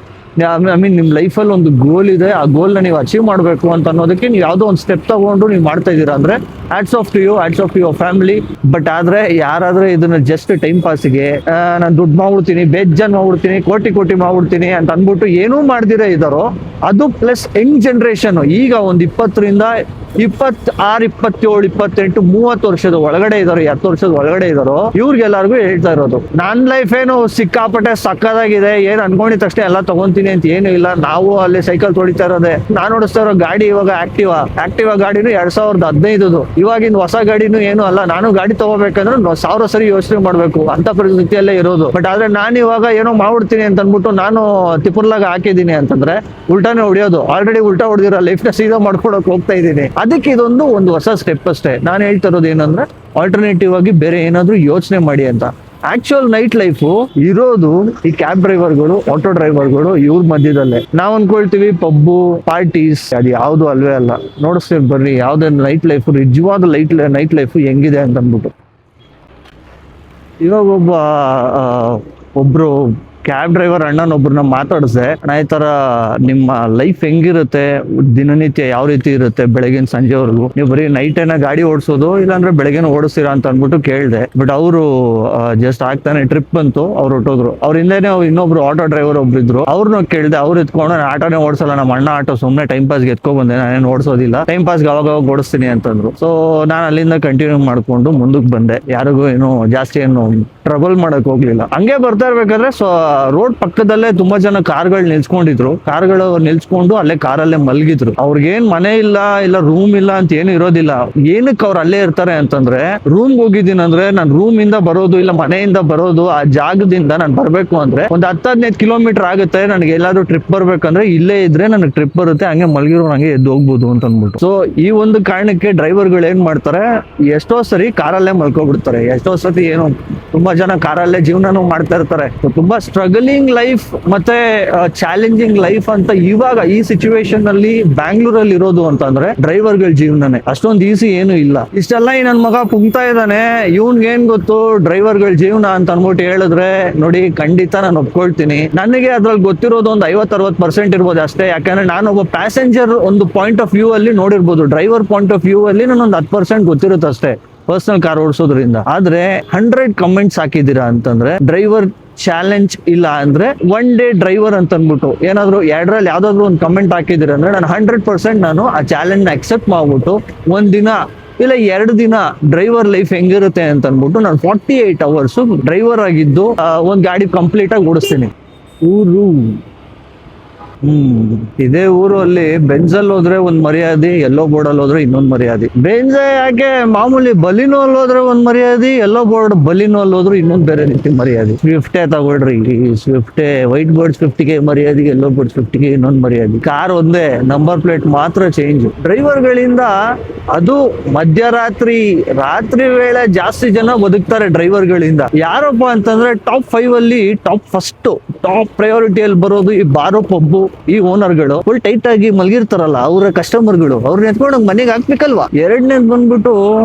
ಐ ಮೀನ್ ನಿಮ್ಮ ಲೈಫಲ್ಲಿ ಒಂದು ಗೋಲ್ ಇದೆ, ಆ ಗೋಲ್ನ ನೀವು ಅಚೀವ್ ಮಾಡಬೇಕು ಅಂತ ಅನ್ನೋದಕ್ಕೆ ನೀವು ಯಾವುದೋ ಒಂದು ಸ್ಟೆಪ್ ತಗೊಂಡು ನೀವು ಮಾಡ್ತಾ ಇದ್ದೀರಾ ಅಂದ್ರೆ hats off to you, hats off to your family. But ಆದ್ರೆ ಯಾರಾದ್ರೆ ಇದನ್ನ ಜಸ್ಟ್ ಟೈಮ್ ಪಾಸಿಗೆ ನಾನು ದುಡ್ಡು ಮಾಡ್ಬಿಡ್ತೀನಿ, ಬೇಜಾನ್ ಮಾಡ್ಬಿಡ್ತೀನಿ, ಕೋಟಿ ಮಾಡ್ಬಿಡ್ತೀನಿ ಅಂತ ಅಂದ್ಬಿಟ್ಟು ಏನೂ ಮಾಡ್ದಿರೇ ಇದ್ದಾರೋ, ಅದು ಪ್ಲಸ್ ಯಂಗ್ ಜನರೇಷನ್ ಈಗ ಒಂದು 20ರಿಂದ 26, 27, 28, 30 ವರ್ಷದ ಒಳಗಡೆ ಇದಾರೋ, 20 ವರ್ಷದ ಒಳಗಡೆ ಇದಾರೋ, ಇವ್ರಿಗೆಲ್ಲರಿಗೂ ಹೇಳ್ತಾ ಇರೋದು, ನನ್ನ ಲೈಫ್ ಏನು ಸಿಕ್ಕಾಪಟ್ಟೆ ಸಕ್ಕದಾಗಿದೆ, ಏನ್ ಅನ್ಕೊಂಡಿದ ತಕ್ಷಣ ಎಲ್ಲ ತಗೊಂತೀನಿ ಅಂತ ಏನು ಇಲ್ಲ. ನಾವು ಅಲ್ಲಿ ಸೈಕಲ್ ತೊಳಿತಾ ಇರೋದೆ. ನಾನು ಓಡಿಸ್ತಾ ಇರೋ ಗಾಡಿ ಇವಾಗ ಆಕ್ಟಿವಾ ಗಾಡಿನೂ 2015. ಇವಾಗಿನ ಹೊಸ ಗಾಡಿನೂ ಏನು ಅಲ್ಲ. ನಾನು ಗಾಡಿ ತಗೋಬೇಕಂದ್ರೆ 1000 ಸರಿ ಯೋಚನೆ ಮಾಡ್ಬೇಕು, ಅಂತ ಪರಿಸ್ಥಿತಿಯಲ್ಲೇ ಇರೋದು. ಬಟ್ ಆದ್ರೆ ನಾನು ಇವಾಗ ಏನೋ ಮಾಡ್ಬಿಡ್ತೀನಿ ಅಂತ ಅಂದ್ಬಿಟ್ಟು ನಾನು ತಿಪ್ಪರ್ಲಾಗ ಹಾಕಿದೀನಿ ಅಂತಂದ್ರೆ ಉಲ್ಟಾನೇ ಹೊಡಿಯೋದು. ಆಲ್ರೆಡಿ ಉಲ್ಟಾ ಹೊಡೆದಿರೋ ಲೈಫ್ ನ ಸೀದಾ ಮಾಡ್ಕೊಡಕ್ ಹೋಗ್ತಾ ಇದ್ದೀನಿ. ಅದಕ್ಕೆ ಇದೊಂದು ಹೊಸ ಸ್ಟೆಪ್ ಅಷ್ಟೇ. ನಾನು ಹೇಳ್ತಾ ಇರೋದು ಏನಂದ್ರೆ, ಆಲ್ಟರ್ನೇಟಿವ್ ಆಗಿ ಬೇರೆ ಏನಾದ್ರೂ ಯೋಚನೆ ಮಾಡಿ ಅಂತ. ಆಕ್ಚುಯಲ್ ನೈಟ್ ಲೈಫು ಇರೋದು ಈ ಕ್ಯಾಬ್ ಡ್ರೈವರ್ಗಳು, ಆಟೋ ಡ್ರೈವರ್ಗಳು, ಇವ್ರ ಮಧ್ಯದಲ್ಲೇ. ನಾವ್ ಅನ್ಕೊಳ್ತೀವಿ ಪಬ್ಬು, ಪಾರ್ಟೀಸ್, ಅದು ಯಾವ್ದು ಅಲ್ವೇ ಅಲ್ಲ. ನೋಡಿಸ್ತೀವಿ ಬರ್ರಿ ಯಾವ್ದೇ ನೈಟ್ ಲೈಫ್, ನಿಜವಾದ ನೈಟ್ ಲೈಫ್ ಹೆಂಗಿದೆ ಅಂತ ಅಂದ್ಬಿಟ್ಟು. ಇವಾಗ ಒಬ್ರು ಕ್ಯಾಬ್ ಡ್ರೈವರ್ ಅಣ್ಣನೊಬ್ರನ್ನ ಮಾತಾಡಿಸ್ದೆ, ಈ ತರ ನಿಮ್ಮ ಲೈಫ್ ಹೆಂಗಿರುತ್ತೆ, ದಿನನಿತ್ಯ ಯಾವ ರೀತಿ ಇರುತ್ತೆ, ಬೆಳಗಿನ ಸಂಜೆವರೆಗೂ ನೀವು ಬರೀ ನೈಟ್ ಏನ ಗಾಡಿ ಓಡಿಸೋದು, ಇಲ್ಲಾಂದ್ರೆ ಬೆಳಗ್ಗೆನ ಓಡಿಸ್ತೀರಾ ಅಂತ ಅಂದ್ಬಿಟ್ಟು ಕೇಳಿದೆ. ಬಟ್ ಅವರು ಜಸ್ಟ್ ಆಗ್ತಾನೆ ಟ್ರಿಪ್ ಬಂತು, ಅವ್ರು ಹೊಟ್ಟೋದ್ರು. ಅವ್ರ ಹಿಂದೆನೆ ಇನ್ನೊಬ್ರು ಆಟೋ ಡ್ರೈವರ್ ಒಬ್ರಿದ್ರು, ಅವ್ರನ್ನ ಕೇಳಿದೆ. ಅವ್ರು ಎತ್ಕೊಂಡು ನಾನು ಆಟೋನೇ ಓಡಿಸಲ್ಲ, ನಮ್ಮ ಅಣ್ಣ ಆಟೋ ಸುಮ್ಮನೆ ಟೈಮ್ ಪಾಸ್ಗೆ ಎತ್ಕೊಂಡ್ ಬಂದೆ, ನಾನೇನು ಓಡಿಸೋದಿಲ್ಲ, ಟೈಮ್ ಪಾಸ್ಗೆ ಅವಾಗ ಓಡಿಸ್ತೀನಿ ಅಂತಂದ್ರು. ಸೊ ನಾನು ಅಲ್ಲಿಂದ ಕಂಟಿನ್ಯೂ ಮಾಡ್ಕೊಂಡು ಮುಂದಕ್ಕೆ ಬಂದೆ. ಯಾರಿಗೂ ಏನು ಜಾಸ್ತಿ ಏನು ಟ್ರಬಲ್ ಮಾಡಕ್ ಹೋಗ್ಲಿಲ್ಲ. ಹಂಗೆ ಬರ್ತಾ ಇರ್ಬೇಕಾದ್ರೆ ರೋಡ್ ಪಕ್ಕದಲ್ಲೇ ತುಂಬಾ ಜನ ಕಾರ್ಗಳು ನಿಲ್ಸ್ಕೊಂಡಿದ್ರು. ಕಾರ್ಗಳು ನಿಲ್ಸ್ಕೊಂಡು ಅಲ್ಲೇ ಕಾರಲ್ಲೇ ಮಲಗಿದ್ರು. ಅವ್ರಿಗೇನ್ ಮನೆ ಇಲ್ಲ ರೂಮ್ ಇಲ್ಲ ಅಂತ ಏನು ಇರೋದಿಲ್ಲ. ಏನಕ್ಕೆ ಅವ್ರು ಅಲ್ಲೇ ಇರ್ತಾರೆ ಅಂತಂದ್ರೆ, ರೂಮ್ ಹೋಗಿದ್ದೀನಿ ಅಂದ್ರೆ ನಾನು ರೂಮ್ ಇಂದ ಬರೋದು ಇಲ್ಲ ಮನೆಯಿಂದ ಬರೋದು, ಆ ಜಾಗದಿಂದ ನಾನು ಬರ್ಬೇಕು ಅಂದ್ರೆ ಒಂದು 10-15 ಕಿಲೋಮೀಟರ್ ಆಗುತ್ತೆ. ನನಗೆ ಎಲ್ಲಾದ್ರೂ ಟ್ರಿಪ್ ಬರ್ಬೇಕಂದ್ರೆ ಇಲ್ಲೇ ಇದ್ರೆ ನನಗೆ ಟ್ರಿಪ್ ಬರುತ್ತೆ, ಹಂಗೆ ಮಲಗಿರೋ ಹಂಗೆ ಎದ್ದು ಹೋಗ್ಬೋದು ಅಂತ ಅಂದ್ಬಿಟ್ಟು. ಸೊ ಈ ಒಂದು ಕಾರಣಕ್ಕೆ ಡ್ರೈವರ್ಗಳು ಏನ್ ಮಾಡ್ತಾರೆ, ಎಷ್ಟೋ ಸರಿ ಕಾರಲ್ಲೇ ಮಲ್ಕೊಬಿಡ್ತಾರೆ. ಎಷ್ಟೋ ಸತಿ ಏನು ತುಂಬಾ ಜನ ಕಾರಲ್ಲೇ ಜೀವನನೂ ಮಾಡ್ತಾ ಇರ್ತಾರೆ. ತುಂಬಾ ಸ್ಟ್ರಗಲಿಂಗ್ ಲೈಫ್ ಮತ್ತೆ ಚಾಲೆಂಜಿಂಗ್ ಲೈಫ್ ಅಂತ ಇವಾಗ ಈ ಸಿಚುವೇಶನ್ ಅಲ್ಲಿ ಬ್ಯಾಂಗ್ಳೂರಲ್ಲಿ ಇರೋದು ಅಂತಂದ್ರೆ ಡ್ರೈವರ್ಗಳ ಜೀವನನೇ. ಅಷ್ಟೊಂದು ಈಸಿ ಏನು ಇಲ್ಲ. ಇಷ್ಟೆಲ್ಲ ಈ ನನ್ ಮಗ ಪುಂಗ್ತಾ ಇದ್ದಾನೆ, ಇವ್ನ್ಗೆ ಏನ್ ಗೊತ್ತು ಡ್ರೈವರ್ಗಳ ಜೀವನ ಅಂತ ಅನ್ಬಿಟ್ಟು ಹೇಳಿದ್ರೆ ನೋಡಿ, ಖಂಡಿತ ನಾನು ಒಪ್ಕೊಳ್ತೀನಿ. ನನಗೆ ಅದ್ರಲ್ಲಿ ಗೊತ್ತಿರೋದು ಒಂದು 50-60% ಇರ್ಬೋದು ಅಷ್ಟೇ. ಯಾಕಂದ್ರೆ ನಾನು ಒಬ್ಬ ಪ್ಯಾಸೆಂಜರ್ ಒಂದು ಪಾಯಿಂಟ್ ಆಫ್ ವ್ಯೂ ಅಲ್ಲಿ ನೋಡಿರ್ಬೋದು, ಡ್ರೈವರ್ ಪಾಯಿಂಟ್ ಆಫ್ ವ್ಯೂ ಅಲ್ಲಿ ನಾನೊಂದು 10% ಗೊತ್ತಿರುತ್ತೆ ಅಷ್ಟೇ ಪರ್ಸನಲ್ ಕಾರ್ ಓಡಿಸೋದ್ರಿಂದ. ಆದ್ರೆ 100 ಕಮೆಂಟ್ಸ್ ಹಾಕಿದ್ದೀರಾ ಅಂತಂದ್ರೆ ಡ್ರೈವರ್ ಚಾಲೆಂಜ್ ಇಲ್ಲ ಅಂದ್ರೆ ಒನ್ ಡೇ ಡ್ರೈವರ್ ಅಂತ ಅಂದ್ಬಿಟ್ಟು ಏನಾದ್ರು ಎರಡರಲ್ಲಿ ಯಾವ್ದಾದ್ರು ಒಂದು ಕಮೆಂಟ್ ಹಾಕಿದಿರ ಅಂದ್ರೆ ನಾನು 100% ನಾನು ಆ ಚಾಲೆಂಜ್ ನ ಅಕ್ಸೆಪ್ಟ್ ಮಾಡ್ಬಿಟ್ಟು ಒಂದ್ ದಿನ ಇಲ್ಲ 2 ದಿನ ಡ್ರೈವರ್ ಲೈಫ್ ಹೆಂಗಿರುತ್ತೆ ಅಂತ ಅನ್ಬಿಟ್ಟು ನಾನು 48 hours ಡ್ರೈವರ್ ಆಗಿದ್ದು ಒಂದ್ ಗಾಡಿ ಕಂಪ್ಲೀಟ್ ಆಗಿ ಓಡಿಸ್ತೀನಿ. ಊರು ಇದೇ ಊರು ಅಲ್ಲಿ ಬೆಂಜಲ್ ಹೋದ್ರೆ ಒಂದ್ ಮರ್ಯಾದೆ, ಎಲ್ಲೋ ಬೋರ್ಡ್ ಅಲ್ಲಿ ಹೋದ್ರೆ ಇನ್ನೊಂದ್ ಮರ್ಯಾದೆ. ಬೆಂಜ ಯಾಕೆ ಮಾಮೂಲಿ ಬಲಿನೋ ಅಲ್ಲಿ ಹೋದ್ರೆ ಒಂದ್ ಮರ್ಯಾದೆ, ಎಲ್ಲೋ ಬೋರ್ಡ್ ಬಲಿನೋ ಅಲ್ಲಿ ಹೋದ್ರೆ ಇನ್ನೊಂದ್ ಬೇರೆ ರೀತಿ ಮರ್ಯಾದೆ. ಸ್ವಿಫ್ಟೇ ತಗೊಳ್ರಿ, ಸ್ವಿಫ್ಟೇ ವೈಟ್ ಬೋರ್ಡ್ ಸ್ವಿಫ್ಟ್ಗೆ ಮರ್ಯಾದೆ, ಎಲ್ಲೋ ಬೋರ್ಡ್ ಸ್ವಿಫ್ಟ್ಗೆ ಇನ್ನೊಂದ್ ಮರ್ಯಾದೆ. ಕಾರ್ ಒಂದೇ, ನಂಬರ್ ಪ್ಲೇಟ್ ಮಾತ್ರ ಚೇಂಜ್. ಡ್ರೈವರ್ಗಳಿಂದ ಅದು ಮಧ್ಯರಾತ್ರಿ ರಾತ್ರಿ ವೇಳೆ ಜಾಸ್ತಿ ಜನ ಬದುಕ್ತಾರೆ ಡ್ರೈವರ್ಗಳಿಂದ. ಯಾರಪ್ಪ ಅಂತಂದ್ರೆ ಟಾಪ್ 5 ಅಲ್ಲಿ ಫಸ್ಟ್ ಟಾಪ್ ಪ್ರಯಾರಿಟಿಯಲ್ಲಿ ಬರೋದು ಈ ಬಾರೋ ಪಬ್ಬು, ಈ ಓನರ್ಗಳು ಫುಲ್ ಟೈಟ್ ಆಗಿ ಮಲಗಿರ್ತಾರಲ್ಲ ಅವರ ಕಸ್ಟಮರ್ಗಳು, ಅವ್ರನ್ನ ಎತ್ಕೊಂಡು ಮನೆಗೆ ಹಾಕ್ಬೇಕಲ್ವಾ. ಎರಡನೇದು ಬಂದ್ಬಿಟ್ಟು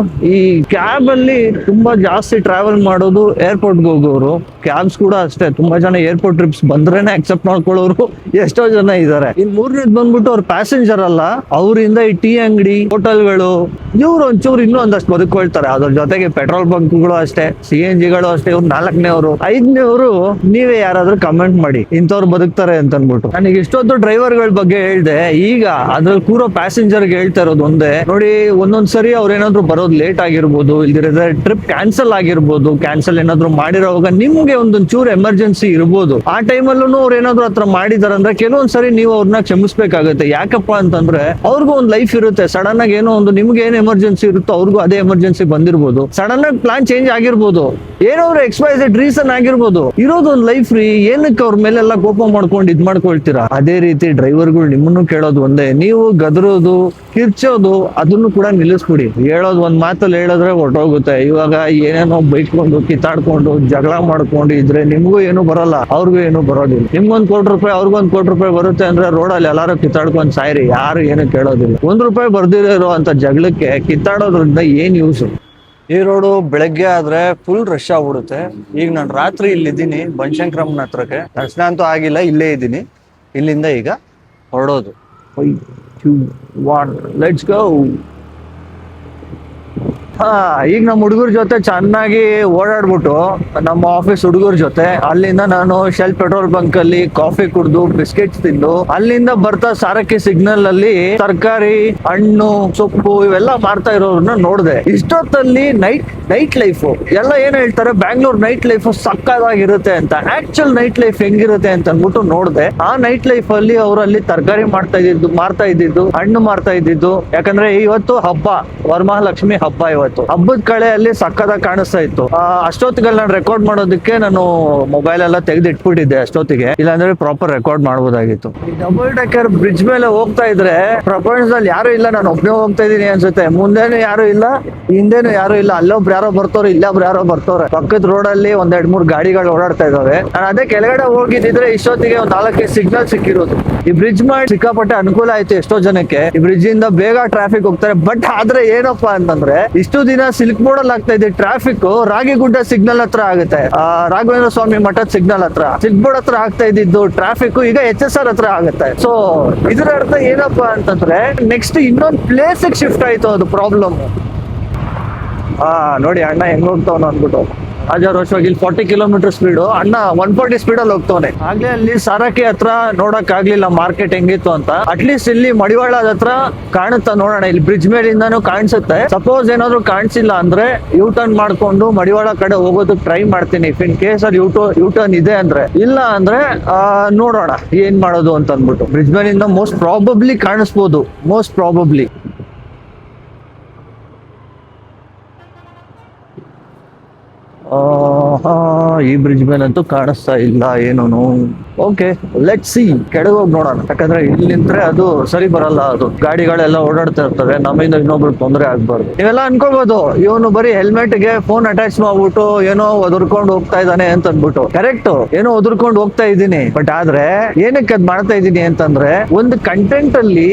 ಈ ಕ್ಯಾಬ್ ಅಲ್ಲಿ ತುಂಬಾ ಜಾಸ್ತಿ ಟ್ರಾವೆಲ್ ಮಾಡೋದು ಏರ್ಪೋರ್ಟ್ಗೆ ಹೋಗೋರು. ಕ್ಯಾಬ್ಸ್ ಕೂಡ ಅಷ್ಟೇ, ತುಂಬಾ ಜನ ಏರ್ಪೋರ್ಟ್ ಟ್ರಿಪ್ಸ್ ಬಂದ್ರೇನೆ ಅಕ್ಸೆಪ್ಟ್ ಮಾಡ್ಕೊಳ್ಳೋರು ಎಷ್ಟೋ ಜನ ಇದಾರೆ. ಇನ್ ಮೂರನೇದು ಬಂದ್ಬಿಟ್ಟು ಅವ್ರ ಪ್ಯಾಸೆಂಜರ್ ಅಲ್ಲ, ಅವರಿಂದ ಈ ಟೀ ಅಂಗಡಿ ಹೋಟೆಲ್ಗಳು ಇವ್ರು ಒಂಚೂರು ಇನ್ನೂ ಒಂದಷ್ಟು ಬದುಕೊಳ್ತಾರೆ. ಅದ್ರ ಜೊತೆಗೆ ಪೆಟ್ರೋಲ್ ಬಂಕ್ಗಳು ಅಷ್ಟೇ, CNG ಗಳು ಅಷ್ಟೇ. ಇವ್ರು 4ನೇವರು 5ನೇವರು ನೀವೇ ಯಾರಾದ್ರೂ ಕಮೆಂಟ್ ಮಾಡಿ ಇಂಥವ್ರು ಬದುಕ್ತಾರೆ ಅಂತ ಅನ್ಬಿಟ್ಟು. ನನಗೆ ಇಷ್ಟೊತ್ತು ಡ್ರೈವರ್ಗಳ ಬಗ್ಗೆ ಹೇಳ್ದೆ, ಈಗ ಅದ್ರಲ್ಲಿ ಕೂರೋ ಪ್ಯಾಸೆಂಜರ್ಗೆ ಹೇಳ್ತಾ ಇರೋದು ಒಂದೇ ನೋಡಿ, ಒಂದೊಂದ್ಸರಿ ಅವ್ರೇನಾದ್ರು ಬರೋದು ಲೇಟ್ ಆಗಿರ್ಬೋದು, ಇಲ್ದಿರ ಟ್ರಿಪ್ ಕ್ಯಾನ್ಸಲ್ ಆಗಿರ್ಬೋದು. ಕ್ಯಾನ್ಸಲ್ ಏನಾದ್ರು ಮಾಡಿರೋವಾಗ ನಿಮ್ಗೆ ಒಂದೊಂದ್ ಚೂರು ಎಮರ್ಜೆನ್ಸಿ ಇರ್ಬೋದು. ಆ ಟೈಮಲ್ಲೂ ಅವ್ರು ಏನಾದ್ರು ಹತ್ರ ಮಾಡಿದಾರಂದ್ರೆ ಕೆಲವೊಂದ್ಸರಿ ನೀವು ಅವ್ರನ್ನ ಕ್ಷಮಿಸ್ಬೇಕಾಗತ್ತೆ. ಯಾಕಪ್ಪ ಅಂತಂದ್ರೆ ಅವ್ರಿಗೂ ಒಂದ್ ಲೈಫ್ ಇರುತ್ತೆ. ಸಡನ್ ಆಗಿ ಏನೋ ಒಂದು ನಿಮ್ಗೆ ಏನ್ ಎಮರ್ಜೆನ್ಸಿ ಇರುತ್ತೋ ಅವ್ರಿಗೂ ಅದೇ ಎಮರ್ಜೆನ್ಸಿ ಬಂದಿರ್ಬೋದು. ಸಡನ್ ಆಗಿ ಪ್ಲಾನ್ ಚೇಂಜ್ ಆಗಿರ್ಬೋದು, ಏನೋ XYZ ರೀಸನ್ ಆಗಿರ್ಬೋದು. ಇರೋದು ಒಂದ್ ಲೈಫ್ ರೀ, ಏನಕ್ಕೆ ಅವ್ರ ಮೇಲೆಲ್ಲ ಕೋಪ ಮಾಡ್ಕೊಂಡು ಇದ್ ಮಾಡ್ಕೊಳ್ತೀರಾ? ಅದೇ ರೀತಿ ಡ್ರೈವರ್ಗಳು ನಿಮ್ಮನ್ನು ಕೇಳೋದು ಒಂದೇ, ನೀವು ಗದರೋದು ಕಿರ್ಚೋದು ಅದನ್ನು ಕೂಡ ನಿಲ್ಲಿಸ್ಬಿಡಿ. ಹೇಳೋದು ಒಂದ್ ಮಾತಲ್ಲಿ ಹೇಳಿದ್ರೆ ಹೊರಟೋಗುತ್ತೆ. ಇವಾಗ ಏನೇನೋ ಬೈಕ್ಕೊಂಡು ಕಿತ್ತಾಡ್ಕೊಂಡು ಜಗಳ ಮಾಡ್ಕೊಂಡು ಇದ್ರೆ ನಿಮ್ಗೂ ಏನು ಬರಲ್ಲ, ಅವ್ರಿಗೂ ಏನು ಬರೋದಿಲ್ಲ. ನಿಮ್ಗೊಂದ್ ₹1,00,000 ಅವ್ರಿಗೊಂದ್ ₹1,00,000 ಬರುತ್ತೆ ಅಂದ್ರೆ ರೋಡಲ್ಲಿ ಎಲ್ಲಾರು ಕಿತ್ತಾಡ್ಕೊಂಡ್ ಸಾಯ್ರಿ, ಯಾರು ಏನು ಕೇಳೋದಿಲ್ಲ. ₹1 ಬರ್ದಿರೋ ಅಂತ ಜಗಳಕ್ಕೆ ಕಿತ್ತಾಡೋದ್ರಿಂದ ಏನ್ ಯೂಸ್? ಈ ರೋಡು ಬೆಳಗ್ಗೆ ಆದ್ರೆ ಫುಲ್ ರಶ್ ಆಗ್ಬಿಡುತ್ತೆ. ಈಗ ನಾನು ರಾತ್ರಿ ಇಲ್ಲಿದ್ದೀನಿ ಬನಶಂಕರಮ್ಮನ ಹತ್ರಕ್ಕೆ, ದರ್ಶನ ಅಂತೂ ಆಗಿಲ್ಲ, ಇಲ್ಲೇ ಇದ್ದೀನಿ. ಇಲ್ಲಿಂದ ಈಗ ಹೊರಡೋದು. 3, 2, 1 ಲೆಟ್ಸ್ ಗೋ. ಈಗ ನಮ್ಮ ಹುಡುಗರ ಜೊತೆ ಚೆನ್ನಾಗಿ ಓಡಾಡ್ಬಿಟ್ಟು ನಮ್ಮ ಆಫೀಸ್ ಹುಡುಗರ ಜೊತೆ ಅಲ್ಲಿಂದ ನಾನು ಶೆಲ್ ಪೆಟ್ರೋಲ್ ಬಂಕ್ ಅಲ್ಲಿ ಕಾಫಿ ಕುಡ್ದು ಬಿಸ್ಕೆಟ್ಸ್ ತಿಂದು ಅಲ್ಲಿಂದ ಬರ್ತಾ ಸಾರಕ್ಕಿ ಸಿಗ್ನಲ್ ಅಲ್ಲಿ ತರಕಾರಿ ಹಣ್ಣು ಸೊಪ್ಪು ಇವೆಲ್ಲ ಮಾರ್ತಾ ಇರೋರನ್ನ ನೋಡಿದೆ. ಇಷ್ಟೊತ್ತಲ್ಲಿ ನೈಟ್ ಲೈಫ್ ಎಲ್ಲ ಏನ್ ಹೇಳ್ತಾರೆ, ಬ್ಯಾಂಗ್ಳೂರ್ ನೈಟ್ ಲೈಫ್ ಸಕ್ಕತ್ತಾಗಿರುತ್ತೆ ಅಂತ. ಆಕ್ಚುಲ್ ನೈಟ್ ಲೈಫ್ ಹೆಂಗಿರುತ್ತೆ ಅಂತ ಅನ್ಬಿಟ್ಟು ನೋಡಿದೆ. ಆ ನೈಟ್ ಲೈಫ್ ಅಲ್ಲಿ ಅವರಲ್ಲಿ ತರಕಾರಿ ಮಾರ್ತಾ ಇದ್ದಿದ್ದು ಹಣ್ಣು ಮಾರ್ತಾ ಇದ್ದಿದ್ದು. ಯಾಕಂದ್ರೆ ಇವತ್ತು ಹಬ್ಬ, ವರಮಹಾಲಕ್ಷ್ಮಿ ಹಬ್ಬ. ಇವತ್ತು ಹಬ್ಬದ ಕಳೆ ಅಲ್ಲಿ ಸಕ್ಕದಾಗಿ ಕಾಣಿಸ್ತಾ ಇತ್ತು. ಅಷ್ಟೊತ್ತಿಗೆಲ್ಲ ನಾನು ರೆಕಾರ್ಡ್ ಮಾಡೋದಕ್ಕೆ ನಾನು ಮೊಬೈಲ್ ಎಲ್ಲ ತೆಗೆದಿಟ್ಬಿಟ್ಟಿದ್ದೆ ಅಷ್ಟೊತ್ತಿಗೆ, ಇಲ್ಲಾಂದ್ರೆ ಪ್ರಾಪರ್ ರೆಕಾರ್ಡ್ ಮಾಡ್ಬೋದಾಗಿತ್ತು. ಈ ಡಬಲ್ ಡೆಕ್ಕರ್ ಬ್ರಿಡ್ಜ್ ಮೇಲೆ ಹೋಗ್ತಾ ಇದ್ರೆ ಪ್ರಪಂಚದಲ್ಲಿ ಯಾರು ಇಲ್ಲ, ನಾನು ಒಬ್ಬನೇ ಹೋಗ್ತಾ ಇದೀನಿ ಅನ್ಸುತ್ತೆ. ಮುಂದೆನು ಯಾರು ಇಲ್ಲ, ಹಿಂದೆನು ಯಾರು ಇಲ್ಲ. ಅಲ್ಲೊಬ್ರು ಯಾರೋ ಬರ್ತವ್ರೆ, ಇಲ್ಲೊಬ್ರು ಯಾರೋ ಬರ್ತವ್ರೆ. ಪಕ್ಕದ ರೋಡ್ ಅಲ್ಲಿ 1-2-3 ಗಾಡಿಗಳು ಓಡಾಡ್ತಾ ಇದಾವೆ. ನಾನು ಅದೇ ಕೆಳಗಡೆ ಹೋಗಿದ್ರೆ ಇಷ್ಟೊತ್ತಿಗೆ ಒಂದು 4 ಸಿಗ್ನಲ್ ಸಿಕ್ಕಿರೋದು. ಈ ಬ್ರಿಡ್ಜ್ ಮಾಡಿ ಸಿಕ್ಕಾಪಟ್ಟೆ ಅನುಕೂಲ ಆಯ್ತು ಎಷ್ಟೋ ಜನಕ್ಕೆ. ಈ ಬ್ರಿಡ್ಜ್ ಇಂದ ಬೇಗ ಟ್ರಾಫಿಕ್ ಹೋಗ್ತಾರೆ. ಬಟ್ ಆದ್ರೆ ಏನಪ್ಪಾ ಅಂತಂದ್ರೆ ಇಷ್ಟು ದಿನ ಸಿಲ್ಕ್ ಬೋರ್ಡ್ ಅಲ್ಲಿ ಆಗ್ತಾ ಇದೆ ಟ್ರಾಫಿಕ್, ರಾಗಿಗುಡ್ಡ ಸಿಗ್ನಲ್ ಹತ್ರ ಆಗುತ್ತೆ, ರಾಘವೇಂದ್ರ ಸ್ವಾಮಿ ಮಠದ ಸಿಗ್ನಲ್ ಹತ್ರ, ಸಿಲ್ಕ್ ಬೋರ್ಡ್ ಹತ್ರ ಆಗ್ತಾ ಇದ್ದಿದ್ದು ಟ್ರಾಫಿಕ್ ಈಗ HSR ಹತ್ರ ಆಗುತ್ತೆ. ಸೊ ಇದರ ಅರ್ಥ ಏನಪ್ಪಾ ಅಂತಂದ್ರೆ ನೆಕ್ಸ್ಟ್ ಇನ್ನೊಂದು ಪ್ಲೇಸ್ ಶಿಫ್ಟ್ ಆಯ್ತು, ಅದು ಪ್ರಾಬ್ಲಮ್. ನೋಡಿ ಅಣ್ಣ ಹೆಂಗ್ ಹೋಗ್ತಾವನು ಅಂದ್ಬಿಟ್ಟು ರಾಜಾರೋಷವಾಗಿ ಇಲ್ಲಿ 40 ಕಿಲೋಮೀಟರ್ ಸ್ಪೀಡು, ಅಣ್ಣ 140 ಸ್ಪೀಡಲ್ಲಿ ಹೋಗ್ತವನೆ. ಆಗ್ಲೇ ಅಲ್ಲಿ ಸಾರಕ್ಕೆ ಹತ್ರ ನೋಡಕ್ ಆಗ್ಲಿಲ್ಲ ಮಾರ್ಕೆಟ್ ಹೆಂಗಿತ್ತು ಅಂತ. ಅಟ್ಲೀಸ್ಟ್ ಇಲ್ಲಿ ಮಡಿವಾಳದ ಹತ್ರ ಕಾಣುತ್ತಾ ನೋಡೋಣ, ಇಲ್ಲಿ ಬ್ರಿಡ್ಜ್ ಮೇಲಿಂದಾನು ಕಾಣಿಸುತ್ತೆ. ಸಪೋಸ್ ಏನಾದ್ರು ಕಾಣಿಸಿಲ್ಲ ಅಂದ್ರೆ ಯೂ ಟರ್ನ್ ಮಾಡ್ಕೊಂಡು ಮಡಿವಾಳ ಕಡೆ ಹೋಗೋದಕ್ಕೆ ಟ್ರೈ ಮಾಡ್ತೀನಿ, ಇಫ್ ಇನ್ ಕೇಸ್ ಅಲ್ಲಿ ಯೂ ಟರ್ನ್ ಇದೆ ಅಂದ್ರೆ. ಇಲ್ಲ ಅಂದ್ರೆ ನೋಡೋಣ ಏನ್ ಮಾಡೋದು ಅಂತ ಅಂದ್ಬಿಟ್ಟು. ಬ್ರಿಡ್ಜ್ ಮೇಲಿಂದ ಮೋಸ್ಟ್ ಪ್ರಾಬಬ್ಲಿ ಕಾಣಿಸ್ಬೋದು, ಮೋಸ್ಟ್ ಪ್ರಾಬಬ್ಲಿ. ಈ ಬ್ರಿಡ್ಜ್ ಮೇಲಂತೂ ಕಾಣಿಸ್ತಾ ಇಲ್ಲ ಏನೂನು. ಓಕೆ, ಲೆಟ್ ಸಿ, ಕೆಳಗೆ ಹೋಗಿ ನೋಡೋಣ. ಯಾಕಂದ್ರೆ ಇಲ್ಲಿ ನಿಂತ್ರೆ ಅದು ಸರಿ ಬರಲ್ಲ, ಅದು ಗಾಡಿಗಳೆಲ್ಲ ಓಡಾಡ್ತಾ ಇರ್ತವೆ, ನಮ್ಮಿಂದ ಇನ್ನೊಬ್ರು ತೊಂದರೆ ಆಗ್ಬಾರ್ದು. ನೀವೆಲ್ಲ ಅನ್ಕೋಬಹುದು ಇವನು ಬರೀ ಹೆಲ್ಮೆಟ್ ಗೆ ಫೋನ್ ಅಟ್ಯಾಚ್ ಮಾಡ್ಬಿಟ್ಟು ಏನೋ ಒದರ್ಕೊಂಡು ಹೋಗ್ತಾ ಇದ್ದಾನೆ ಅಂತ ಅಂದ್ಬಿಟ್ಟು. ಕರೆಕ್ಟ್, ಏನೋ ಒದರ್ಕೊಂಡು ಹೋಗ್ತಾ ಇದ್ದೀನಿ, ಬಟ್ ಆದ್ರೆ ಏನಕ್ಕೆ ಅದ್ ಮಾಡ್ತಾ ಇದ್ದೀನಿ ಅಂತಂದ್ರೆ ಒಂದು ಕಂಟೆಂಟ್ ಅಲ್ಲಿ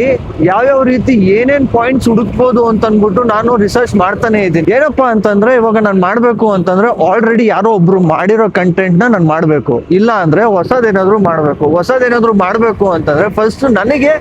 ಯಾವ್ಯಾವ ರೀತಿ ಏನೇನ್ ಪಾಯಿಂಟ್ಸ್ ಹುಡುಕ್ಬೋದು ಅಂತ ಅನ್ಬಿಟ್ಟು ನಾನು ರಿಸರ್ಚ್ ಮಾಡ್ತಾನೆ ಇದ್ದೀನಿ. ಏನಪ್ಪಾ ಅಂತಂದ್ರೆ ಇವಾಗ ನಾನು ಮಾಡ್ಬೇಕು ಅಂತಂದ್ರೆ ಆಲ್ರೆಡಿ ಯಾರೋ ಒಬ್ರು ಮಾಡಿರೋ ಕಂಟೆಂಟ್ ನ ನಾನು ಮಾಡ್ಬೇಕು, ಇಲ್ಲ ಅಂದ್ರೆ ಹೊಸದೇನಾದ್ರು ಮಾಡ್ಬೇಕು ಅಂತಂದ್ರೆ ಫಸ್ಟ್ ನನಗೆ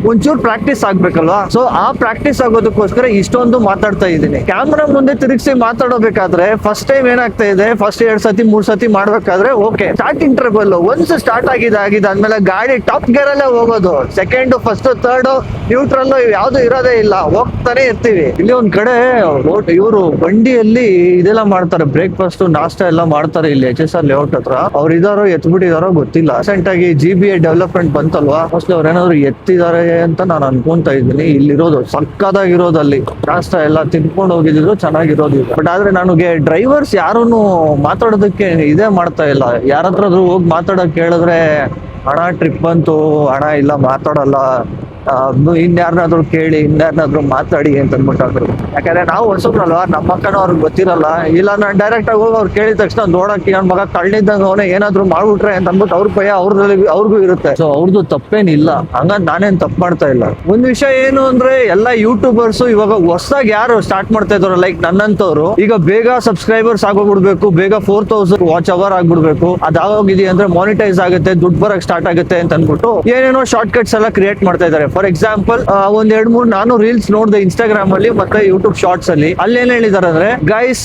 ಒಂಚೂರು ಪ್ರಾಕ್ಟೀಸ್ ಆಗ್ಬೇಕಲ್ವಾ. ಸೊ ಆ ಪ್ರಾಕ್ಟೀಸ್ ಆಗೋದಕ್ಕೋಸ್ಕರ ಇಷ್ಟೊಂದು ಮಾತಾಡ್ತಾ ಇದ್ದೀನಿ. ಕ್ಯಾಮ್ರಾ ಮುಂದೆ ತಿರುಗಿಸಿ ಮಾತಾಡೋಬೇಕಾದ್ರೆ ಫಸ್ಟ್ ಟೈಮ್ ಏನಾಗ್ತಾ ಇದೆ, ಫಸ್ಟ್ 2 ಸತಿ 3 ಸತಿ ಮಾಡ್ಬೇಕಾದ್ರೆ okay, starting trouble. Once start ಆಗಿದೆ ಗಾಡಿ ಟಾಪ್ ಗೇರ್ ಅಲ್ಲೇ ಹೋಗೋದು, ಸೆಕೆಂಡ್, ಫಸ್ಟ್, ಥರ್ಡ್, ನ್ಯೂಟ್ರಲ್ ಯಾವ್ದು ಇರೋದೇ ಇಲ್ಲ, ಹೋಗ್ತಾನೆ ಇರ್ತೀವಿ. ಇಲ್ಲಿ ಒಂದ್ ಕಡೆ ಇವರು ಬಂಡಿಯಲ್ಲಿ ಇದೆಲ್ಲ ಮಾಡ್ತಾರೆ, ಬ್ರೇಕ್ಫಾಸ್ಟ್ ನಾಷ್ಟ ಎಲ್ಲ ಮಾಡ್ತಾರೆ ಇಲ್ಲಿ HSR ಲೇಔಟ್ ಹತ್ರ. ಅವ್ರು ಇದಾರೋ ಎತ್ಬಿಟ್ಟಿದಾರೋ ಗೊತ್ತಿಲ್ಲ. ರೀಸೆಂಟ್ ಆಗಿ GBA ಡೆವಲಪ್ಮೆಂಟ್ ಬಂತಲ್ವಾ, ಮೋಸ್ಟ್ಲಿ ಅವ್ರು ಏನಾದ್ರು ಎತ್ತಿದಾರೆ ಅಂತ ನಾನು ಅನ್ಕೊಂತ ಇದ್ದೀನಿ. ಇಲ್ಲಿರೋದು ಸಕ್ಕದಾಗಿರೋದು, ಅಲ್ಲಿ ನಾಷ್ಟ ಎಲ್ಲ ತಿನ್ಕೊಂಡು ಹೋಗಿದ್ರು ಚೆನ್ನಾಗಿರೋದು. ಬಟ್ ಆದ್ರೆ ನನಗೆ ಡ್ರೈವರ್ಸ್ ಯಾರು ಮಾತಾಡೋದಕ್ಕೆ ಇದೇ ಮಾಡ್ತಾ ಇಲ್ಲ. ಯಾರತ್ರಾದ್ರು ಹೋಗಿ ಮಾತಾಡಕ್ ಕೇಳಿದ್ರೆ ಹಣ ಟ್ರಿಪ್ ಬಂತು, ಹಣ ಇಲ್ಲ ಮಾತಾಡಲ್ಲ, ಇನ್ಯಾರನಾದ್ರು ಕೇಳಿ, ಇನ್ಯಾರನಾದ್ರು ಮಾತಾಡಿ ಅಂತ ಅಂದ್ಬಿಟ್ಟಾದ್ರು. ಯಾಕಂದ್ರೆ ನಾವು ಹೊಸಬ್ರಲ್ವಾ, ನಮ್ಮ ಅಕ್ಕನೂ ಅವ್ರಿಗೆ ಗೊತ್ತಿರಲ್ಲ. ಇಲ್ಲ ನಾನು ಡೈರೆಕ್ಟ್ ಆಗಿ ಹೋಗಿ ಅವ್ರು ಕೇಳಿದ ತಕ್ಷಣ ನೋಡಕ್ಕೆ ನನ್ನ ಮಗ ಕಳ್ಳಿದ್ದಂಗ ಅವನೇ ಏನಾದ್ರು ಮಾಡ್ಬಿಟ್ರೆ ಅಂತ ಅಂದ್ಬಿಟ್ಟು ಅವ್ರ ಭಯ ಅವ್ರಿಗೂ ಇರುತ್ತೆ. ಸೊ ಅವ್ರದ್ದು ತಪ್ಪೇನಿಲ್ಲ, ಹಂಗಂತ ನಾನೇನ್ ತಪ್ಪು ಮಾಡ್ತಾ ಇಲ್ಲ. ಒಂದ್ ವಿಷಯ ಏನು ಅಂದ್ರೆ ಎಲ್ಲ ಯೂಟ್ಯೂಬರ್ಸ್ ಇವಾಗ ಹೊಸದಾಗಿ ಯಾರು ಸ್ಟಾರ್ಟ್ ಮಾಡ್ತಾ ಇದಾರೋ ಲೈಕ್ ನನ್ನಂತವ್ರು, ಈಗ ಬೇಗ ಸಬ್ಸ್ಕ್ರೈಬರ್ಸ್ ಆಗೋಗ್ಬಿಡ್ಬೇಕು, ಬೇಗ 4000 ವಾಚ್ ಅವರ್ ಆಗ್ಬಿಡ್ಬೇಕು, ಅದಾಗೋಗಿದೆ ಅಂದ್ರೆ ಮಾನಿಟೈಸ್ ಆಗುತ್ತೆ, ದುಡ್ಡು ಬರಕ್ ಸ್ಟಾರ್ಟ್ ಆಗುತ್ತೆ ಅಂತ ಅನ್ಬಿಟ್ಟು ಏನೇನೋ ಶಾರ್ಟ್ ಕಟ್ಸ್ ಎಲ್ಲ ಕ್ರಿಯೇಟ್ ಮಾಡ್ತಾ ಇದಾರೆ. ಫಾರ್ ಎಕ್ಸಾಂಪಲ್ ಒಂದ್ 2-3 ನಾನು ರೀಲ್ಸ್ ನೋಡಿದೆ ಇನ್ಸ್ಟಾಗ್ರಾಮ್ ಅಲ್ಲಿ ಮತ್ತೆ ಯೂಟ್ಯೂಬ್ ಶಾರ್ಟ್ಸ್ ಅಲ್ಲಿ. ಅಲ್ಲಿ ಏನ್ ಹೇಳಿದಾರೆ ಅಂದ್ರೆ, guys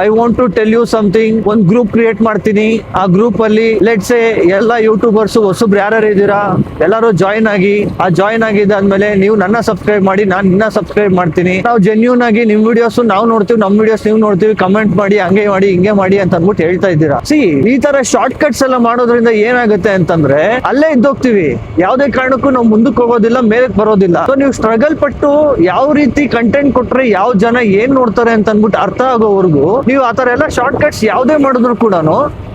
I want to tell you something, ಒಂದ್ ಗ್ರೂಪ್ ಕ್ರಿಯೇಟ್ ಮಾಡ್ತೀನಿ, ಆ ಗ್ರೂಪ್ ಅಲ್ಲಿ ಲೆಟ್ಸ್ ಸೇ ಎಲ್ಲ ಯೂಟ್ಯೂಬರ್ಸ್ ಹೊಸಬ್ರು ಯಾರ್ಯಾರು ಇದ್ದೀರಾ ಎಲ್ಲರೂ ಜಾಯಿನ್ ಆಗಿ, ಆ ಜಾಯಿನ್ ಆಗಿದ್ದಾದ್ಮೇಲೆ ನೀವು ನನ್ನ ಸಬ್ಸ್ಕ್ರೈಬ್ ಮಾಡಿ, ನಾನು ನಿನ್ನ ಸಬ್ಸ್ಕ್ರೈಬ್ ಮಾಡ್ತೀನಿ, ನಾವು ಜೆನ್ಯೂನ್ ಆಗಿ ನಿಮ್ ವಿಡಿಯೋಸ್ ನಾವು ನೋಡ್ತೀವಿ, ನಮ್ ವಿಡಿಯೋಸ್ ನೀವು ನೋಡ್ತೀವಿ, ಕಮೆಂಟ್ ಮಾಡಿ, ಹಂಗೆ ಮಾಡಿ ಹಿಂಗೆ ಮಾಡಿ ಅಂತ ಅಂದ್ಬಿಟ್ಟು ಹೇಳ್ತಾ ಇದ್ದೀರಾ. ಸಿ, ಈ ತರ ಶಾರ್ಟ್ ಕಟ್ಸ್ ಎಲ್ಲ ಮಾಡೋದ್ರಿಂದ ಏನಾಗುತ್ತೆ ಅಂತಂದ್ರೆ ಅಲ್ಲೇ ಇದ್ದೋಗ್ತೀವಿ, ಯಾವ್ದೇ ಕಾರಣಕ್ಕೂ ನಾವು ಮುಂದಕ್ಕೆ ಹೋಗೋದಿಲ್ಲ, ಮೇಲಕ್ಕೆ ಬರೋದಿಲ್ಲ. ಸೊ ನೀವು ಸ್ಟ್ರಗಲ್ ಪಟ್ಟು ಯಾವ ರೀತಿ ಕಂಟೆಂಟ್ ಕೊಟ್ರೆ ಯಾವ ಜನ ಏನ್ ನೋಡ್ತಾರೆ ಅಂತ ಅಂದ್ಬಿಟ್ಟು ಅರ್ಥ ಆಗೋವರೆಗೂ ನೀವು ಆತರ ಎಲ್ಲ ಶಾರ್ಟ್ ಕಟ್ಸ್ ಯಾವ್ದೇ ಮಾಡಿದ್ರು ಕೂಡ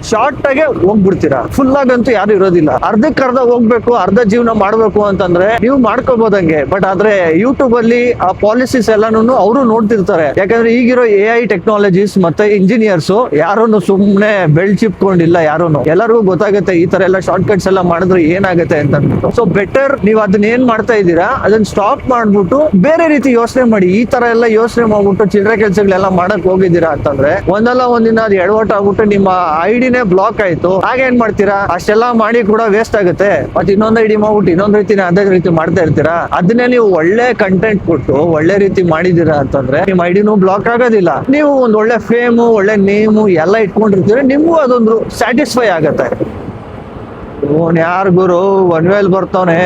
ಶಾರ್ಟ್ ಆಗಿ ಹೋಗ್ಬಿಡ್ತೀರಾ. ಫುಲ್ ಆಗಂತೂ ಯಾರು ಇರೋದಿಲ್ಲ. ಅರ್ಧಕ್ಕರ್ಧ ಹೋಗ್ಬೇಕು, ಅರ್ಧ ಜೀವನ ಮಾಡ್ಬೇಕು ಅಂತಂದ್ರೆ ನೀವು ಮಾಡ್ಕೋಬಹುದಂಗೆ. ಬಟ್ ಆದ್ರೆ ಯೂಟ್ಯೂಬ್ ಅಲ್ಲಿ ಆ ಪಾಲಿಸೀಸ್ ಎಲ್ಲಾನು ಅವರು ನೋಡ್ತಿರ್ತಾರೆ. ಯಾಕಂದ್ರೆ ಈಗಿರೋ AI ಟೆಕ್ನಾಲಜೀಸ್ ಮತ್ತೆ ಇಂಜಿನಿಯರ್ಸ್ ಯಾರನ್ನು ಸುಮ್ನೆ ಬೆಳ್ ಚಿಪ್ಕೊಂಡಿಲ್ಲ, ಯಾರೂನು ಎಲ್ಲರಿಗೂ ಗೊತ್ತಾಗುತ್ತೆ ಈ ತರ ಎಲ್ಲ ಶಾರ್ಟ್ ಕಟ್ಸ್ ಎಲ್ಲ ಮಾಡಿದ್ರೆ ಏನಾಗುತ್ತೆ ಅಂತ ಅಂದ್ಬಿಟ್ಟು. ಸೊ ಬೆಟರ್ ನೀವು ಅದನ್ನ ಏನ್ ಮಾಡ್ತಾ ಇದ್ದೀರಾ ಅದನ್ನ ಸ್ಟಾಪ್ ಮಾಡ್ಬಿಟ್ಟು ಬೇರೆ ರೀತಿ ಯೋಚನೆ ಮಾಡಿ. ಈ ತರ ಎಲ್ಲ ಯೋಚನೆ ಮಾಡ್ಬಿಟ್ಟು ಚಿಲ್ಲರೆ ಕೆಲಸಗಳೆಲ್ಲ ಮಾಡಕ್ ಹೋಗಿದ್ದೀರಾ ಅಂತಂದ್ರೆ ಒಂದಲ್ಲ ಒಂದಿನ ಅದು ಎಡವಟ್ ಆಗ್ಬಿಟ್ಟು ನಿಮ್ಮ ಐಡಿನೇ ಬ್ಲಾಕ್ ಆಯ್ತು. ಹಾಗೇನ್ ಮಾಡ್ತೀರಾ? ಅಷ್ಟೆಲ್ಲ ಮಾಡಿ ಕೂಡ ವೇಸ್ಟ್ ಆಗುತ್ತೆ. ಮತ್ತೆ ಇನ್ನೊಂದು ಐಡಿ ಮಾಡ್ಬಿಟ್ಟು ಇನ್ನೊಂದ್ ರೀತಿನ ಅದೇ ರೀತಿ ಮಾಡ್ತಾ ಇರ್ತೀರಾ. ಅದನ್ನೇ ನೀವು ಒಳ್ಳೆ ಕಂಟೆಂಟ್ ಕೊಟ್ಟು ಒಳ್ಳೆ ರೀತಿ ಮಾಡಿದೀರಾ ಅಂತಂದ್ರೆ ನಿಮ್ ಐಡಿನೂ ಬ್ಲಾಕ್ ಆಗೋದಿಲ್ಲ. ನೀವು ಒಂದ್ ಒಳ್ಳೆ ಫೇಮು, ಒಳ್ಳೆ ನೇಮು ಎಲ್ಲ ಇಟ್ಕೊಂಡಿರ್ತೀರ, ನಿಮ್ಗೂ ಅದೊಂದು ಸ್ಯಾಟಿಸ್ಫೈ ಆಗತ್ತೆ. ಯಾರ್ ಗುರು ಒನ್ ವೇಲ್ ಬರ್ತವನೆ,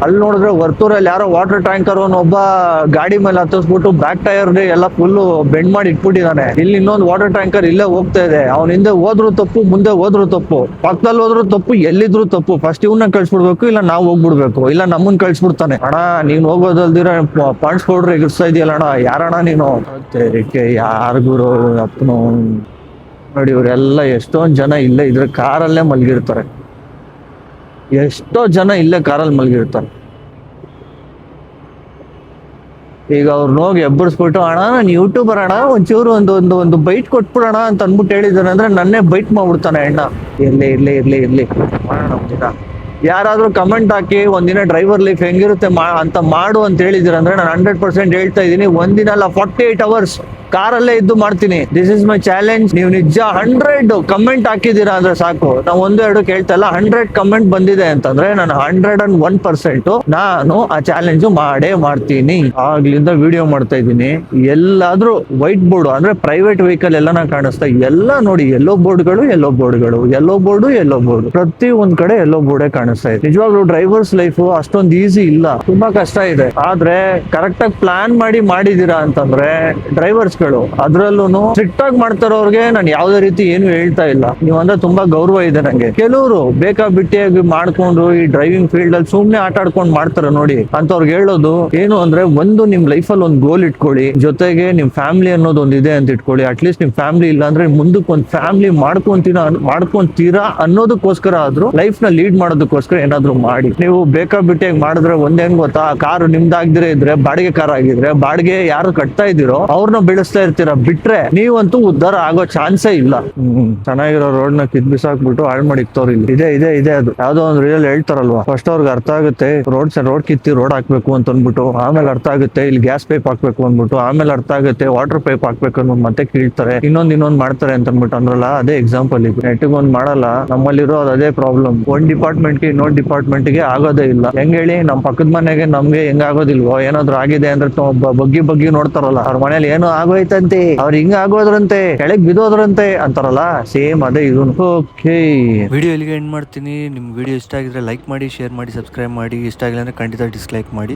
ಅಲ್ಲಿ ನೋಡಿದ್ರೆ ವರ್ತೂರಲ್ಲಿ ಯಾರೋ ವಾಟರ್ ಟ್ಯಾಂಕರ್ ಒಬ್ಬ ಗಾಡಿ ಮೇಲೆ ಹತ್ತಿಸ್ಬಿಟ್ಟು ಬ್ಯಾಕ್ ಟೈರ್ ಎಲ್ಲ ಫುಲ್ ಬೆಂಡ್ ಮಾಡಿ ಇಟ್ಬಿಟ್ಟಿದ್ದಾನೆ. ಇಲ್ಲಿ ಇನ್ನೊಂದು ವಾಟರ್ ಟ್ಯಾಂಕರ್ ಇಲ್ಲೇ ಹೋಗ್ತಾ ಇದೆ. ಅವ್ನ ಹಿಂದೆ ಹೋದ್ರು ತಪ್ಪು, ಮುಂದೆ ಹೋದ್ರು ತಪ್ಪು, ಪಕ್ಕದಲ್ಲಿ ಹೋದ್ರು ತಪ್ಪು, ಎಲ್ಲಿದ್ರು ತಪ್ಪು. ಫಸ್ಟ್ ಇವನ್ನ ಕಳ್ಸ್ಬಿಡ್ಬೇಕು, ಇಲ್ಲ ನಾವು ಹೋಗ್ಬಿಡ್ಬೇಕು, ಇಲ್ಲ ನಮ್ಮನ್ ಕಳ್ಸ್ಬಿಡ್ತಾನೆ. ಅಣ್ಣ ನೀನ್ ಹೋಗೋದಲ್ದಿರ ಪಾಯಿಂಟ್ಸ್ ಪೌಡ್ರ್ ಎಗರ್ಸ್ತಾ ಇದೆಯಲ್ಲ ಅಣ್ಣ, ಯಾರಣ್ಣ ನೀನು? ಯಾರಿಗೂ ಅಪ್ಪನು ನೋಡಿ. ಇವರೆಲ್ಲ ಎಷ್ಟೊಂದ್ ಜನ ಇಲ್ಲೇ ಇದ್ರೆ ಕಾರಲ್ಲೇ ಮಲಗಿರ್ತಾರೆ. ಎಷ್ಟೋ ಜನ ಇಲ್ಲೇ ಕಾರಲ್ಲಿ ಮಲಗಿರ್ತಾರೆ. ಈಗ ಅವ್ರನ್ನ ಹೋಗಿ ಎಬ್ಬರಿಸ್ಬಿಟ್ಟು ಅಣ್ಣ ನಾನು ಯೂಟ್ಯೂಬರ್ ಅಣ್ಣ, ಒಂಚೂರು ಒಂದು ಬೈಟ್ ಕೊಟ್ಬಿಡೋಣ ಅಂತ ಅಂದ್ಬಿಟ್ಟು ಹೇಳಿದಾರೆ ಅಂದ್ರೆ ನನ್ನೇ ಬೈಟ್ ಮಾಡ್ಬಿಡ್ತಾನೆ ಅಣ್ಣ. ಇರ್ಲಿ ಮಾಡೋಣ ಒಂದಿನ. ಯಾರಾದ್ರೂ ಕಮೆಂಟ್ ಹಾಕಿ ಒಂದಿನ ಡ್ರೈವರ್ ಲೈಫ್ ಹೆಂಗಿರುತ್ತೆ ಅಂತ ಮಾಡು ಅಂತ ಹೇಳಿದಿರ ಅಂದ್ರೆ ನಾನು 100% ಹೇಳ್ತಾ ಇದ್ದೀನಿ, ಒಂದಿನ ಅಲ್ಲ 48 hours ಕಾರಲ್ಲೇ ಇದ್ದು ಮಾಡ್ತೀನಿ. This is my challenge. ನೀವು ನಿಜ 100 ಕಮೆಂಟ್ ಹಾಕಿದೀರಾ ಅಂದ್ರೆ ಸಾಕು. ನಾವು 1-2 ಕೇಳ್ತಾ ಇಲ್ಲ, 100 ಕಮೆಂಟ್ ಬಂದಿದೆ ಅಂತಂದ್ರೆ ನಾನು 101% ನಾನು ಆ ಚಾಲೆಂಜ್ ಮಾಡೇ ಮಾಡ್ತೀನಿ. ಆಗ್ಲಿಂದ ವಿಡಿಯೋ ಮಾಡ್ತಾ ಇದ್ದೀನಿ. ಎಲ್ಲಾದ್ರೂ ವೈಟ್ ಬೋರ್ಡ್ ಅಂದ್ರೆ ಪ್ರೈವೇಟ್ ವೆಹಿಕಲ್ ಎಲ್ಲಾನ ಕಾಣಿಸ್ತಾ, ಎಲ್ಲ ನೋಡಿ ಎಲ್ಲೋ ಬೋರ್ಡ್ಗಳು, ಎಲ್ಲೋ ಬೋರ್ಡ್ಗಳು, ಎಲ್ಲೋ ಬೋರ್ಡು, ಎಲ್ಲೋ ಬೋರ್ಡ್, ಪ್ರತಿ ಒಂದ್ ಕಡೆ ಎಲ್ಲೋ ಬೋರ್ಡೇ ಕಾಣಿಸ್ತಾ ಇದೆ. ನಿಜವಾಗ್ಲೂ ಡ್ರೈವರ್ಸ್ ಲೈಫ್ ಅಷ್ಟೊಂದು ಈಸಿ ಇಲ್ಲ, ತುಂಬಾ ಕಷ್ಟ ಇದೆ. ಆದ್ರೆ ಕರೆಕ್ಟ್ ಆಗಿ ಪ್ಲಾನ್ ಮಾಡಿ ಮಾಡಿದೀರಾ ಅಂತಂದ್ರೆ ಡ್ರೈವರ್ಸ್ ಗಳು, ಅದ್ರಲ್ಲೂ ಸ್ಟ್ರಿಕ್ಟ್ ಆಗಿ ಮಾಡ್ತಾರವ್ರಿಗೆ ನಾನು ಯಾವ್ದೇ ರೀತಿ ಏನು ಹೇಳ್ತಾ ಇಲ್ಲ. ನೀವು ಅಂದ್ರೆ ತುಂಬಾ ಗೌರವ ಇದೆ ನಂಗೆ. ಕೆಲವರು ಬೇಕಾಬಿಟ್ಟಿಯಾಗಿ ಮಾಡ್ಕೊಂಡು ಈ ಡ್ರೈವಿಂಗ್ ಫೀಲ್ಡ್ ಅಲ್ಲಿ ಸುಮ್ನೆ ಆಟ ಆಡ್ಕೊಂಡು ಮಾಡ್ತಾರೆ ನೋಡಿ, ಅಂತವ್ರಿಗೆ ಹೇಳೋದು ಏನು ಅಂದ್ರೆ, ಒಂದು ನಿಮ್ ಲೈಫ್ ಅಲ್ಲಿ ಒಂದು ಗೋಲ್ ಇಟ್ಕೊಳ್ಳಿ, ಜೊತೆಗೆ ನಿಮ್ ಫ್ಯಾಮಿಲಿ ಅನ್ನೋದು ಒಂದು ಇದೆ ಅಂತ ಇಟ್ಕೊಳ್ಳಿ. ಅಟ್ಲೀಸ್ಟ್ ನಿಮ್ ಫ್ಯಾಮಿಲಿ ಇಲ್ಲ ಅಂದ್ರೆ ಮುಂದಕ್ಕೆ ಒಂದು ಫ್ಯಾಮಿಲಿ ಮಾಡ್ಕೊಂತೀರಾ ಅನ್ನೋದಕ್ಕೋಸ್ಕರ ಆದ್ರೂ ಲೈಫ್ ನ ಲೀಡ್ ಮಾಡೋದಕ್ಕೋಸ್ಕರ ಏನಾದ್ರು ಮಾಡಿ. ನೀವು ಬೇಕಾಬಿಟ್ಟಿಯಾಗಿ ಮಾಡಿದ್ರೆ ಒಂದ್ ಹೆಂಗ್ ಗೊತ್ತಾ, ಕಾರು ನಿಮ್ದಾಗ್ದಿರೇ ಇದ್ರೆ, ಬಾಡಿಗೆ ಕಾರ್ ಆಗಿದ್ರೆ, ಬಾಡಿಗೆ ಯಾರು ಕಟ್ತಾ ಇದ್ದೀರೋ ಅವ್ರನ್ನ ಬೆಳೆಸ್ತಾ ಇರ್ತೀರಾ, ಬಿಟ್ರೆ ನೀವಂತೂ ಉದ್ಧಾರ ಆಗೋ ಚಾನ್ಸೇ ಇಲ್ಲ. ಚೆನ್ನಾಗಿರೋ ರೋಡ್ ನ ಕಿತ್ ಬಿಸಾಕ್ಬಿಟ್ಟು ಹಾಳು ಮಾಡಿ ಇಕ್ತವ್ರು ಇಲ್ಲಿ. ಇದೆ ಅದು ಯಾವ್ದೋ ಒಂದು ರಿಯಲ್ ಹೇಳ್ತಾರಲ್ವಾ, ಫಸ್ಟ್ ಅವ್ರಿಗೆ ಅರ್ಥ ಆಗುತ್ತೆ ರೋಡ್ ಕಿತ್ತಿ ರೋಡ್ ಹಾಕ್ಬೇಕು ಅಂತ ಅಂದ್ಬಿಟ್ಟು, ಆಮೇಲೆ ಅರ್ಥ ಆಗುತ್ತೆ ಇಲ್ಲಿ ಗ್ಯಾಸ್ ಪೈಪ್ ಹಾಕ್ಬೇಕು ಅಂದ್ಬಿಟ್ಟು, ಆಮೇಲೆ ಅರ್ಥ ಆಗುತ್ತೆ ವಾಟರ್ ಪೈಪ್ ಹಾಕ್ಬೇಕು ಅಂದ್ಬಿಟ್ಟು ಮತ್ತೆ ಕೀಳ್ತಾರೆ, ಇನ್ನೊಂದ್ ಮಾಡ್ತಾರೆ ಅಂತ ಅಂದ್ಬಿಟ್ಟು ಅಂದ್ರಲ್ಲ, ಅದೇ ಎಕ್ಸಾಂಪಲ್ ಇದು. ನೆಟ್ಟಿಗೆ ಒಂದ್ ಮಾಡಲ್ಲ, ನಮ್ಮಲ್ಲಿರೋ ಅದೇ ಪ್ರಾಬ್ಲಮ್. ಒಂದ್ ಡಿಪಾರ್ಟ್ಮೆಂಟ್ ಗೆ ಇನ್ನೊಂದ್ ಡಿಪಾರ್ಟ್ಮೆಂಟ್ ಗೆ ಆಗೋದೇ ಇಲ್ಲ. ಹೆಂಗ್ ಹೇಳಿ, ನಮ್ ಪಕ್ಕದ ಮನೆಗೆ ನಮ್ಗೆ ಹೆಂಗ್ ಆಗೋದಿಲ್ವೋ, ಏನಾದ್ರು ಆಗಿದೆ ಅಂದ್ರೆ ಬಗ್ಗಿ ನೋಡ್ತಾರಲ್ಲ, ಅವ್ರ ಮನೇಲಿ ಏನೋ ಆಗೋಯ್ತಂತೆ, ಅವ್ರ ಹಿಂಗ ಆಗೋದ್ರಂತೆ, ಕೆಳಗ್ ಬಿದ್ದೋದ್ರಂತೆ ಅಂತಾರಲ್ಲ, ಸೇಮ್ ಅದೇ ಇದು. ಓಕೆ, ವಿಡಿಯೋ ಇಲ್ಲಿಗೆ ಎಂಡ್ ಮಾಡ್ತೀನಿ. ನಿಮ್ಗೆ ವಿಡಿಯೋ ಇಷ್ಟ ಆಗಿದ್ರೆ ಲೈಕ್ ಮಾಡಿ, ಶೇರ್ ಮಾಡಿ, ಸಬ್ಸ್ಕ್ರೈಬ್ ಮಾಡಿ. ಇಷ್ಟ ಆಗಿಲ್ಲ ಅಂದ್ರೆ ಖಂಡಿತ ಡಿಸ್ಲೈಕ್ ಮಾಡಿ.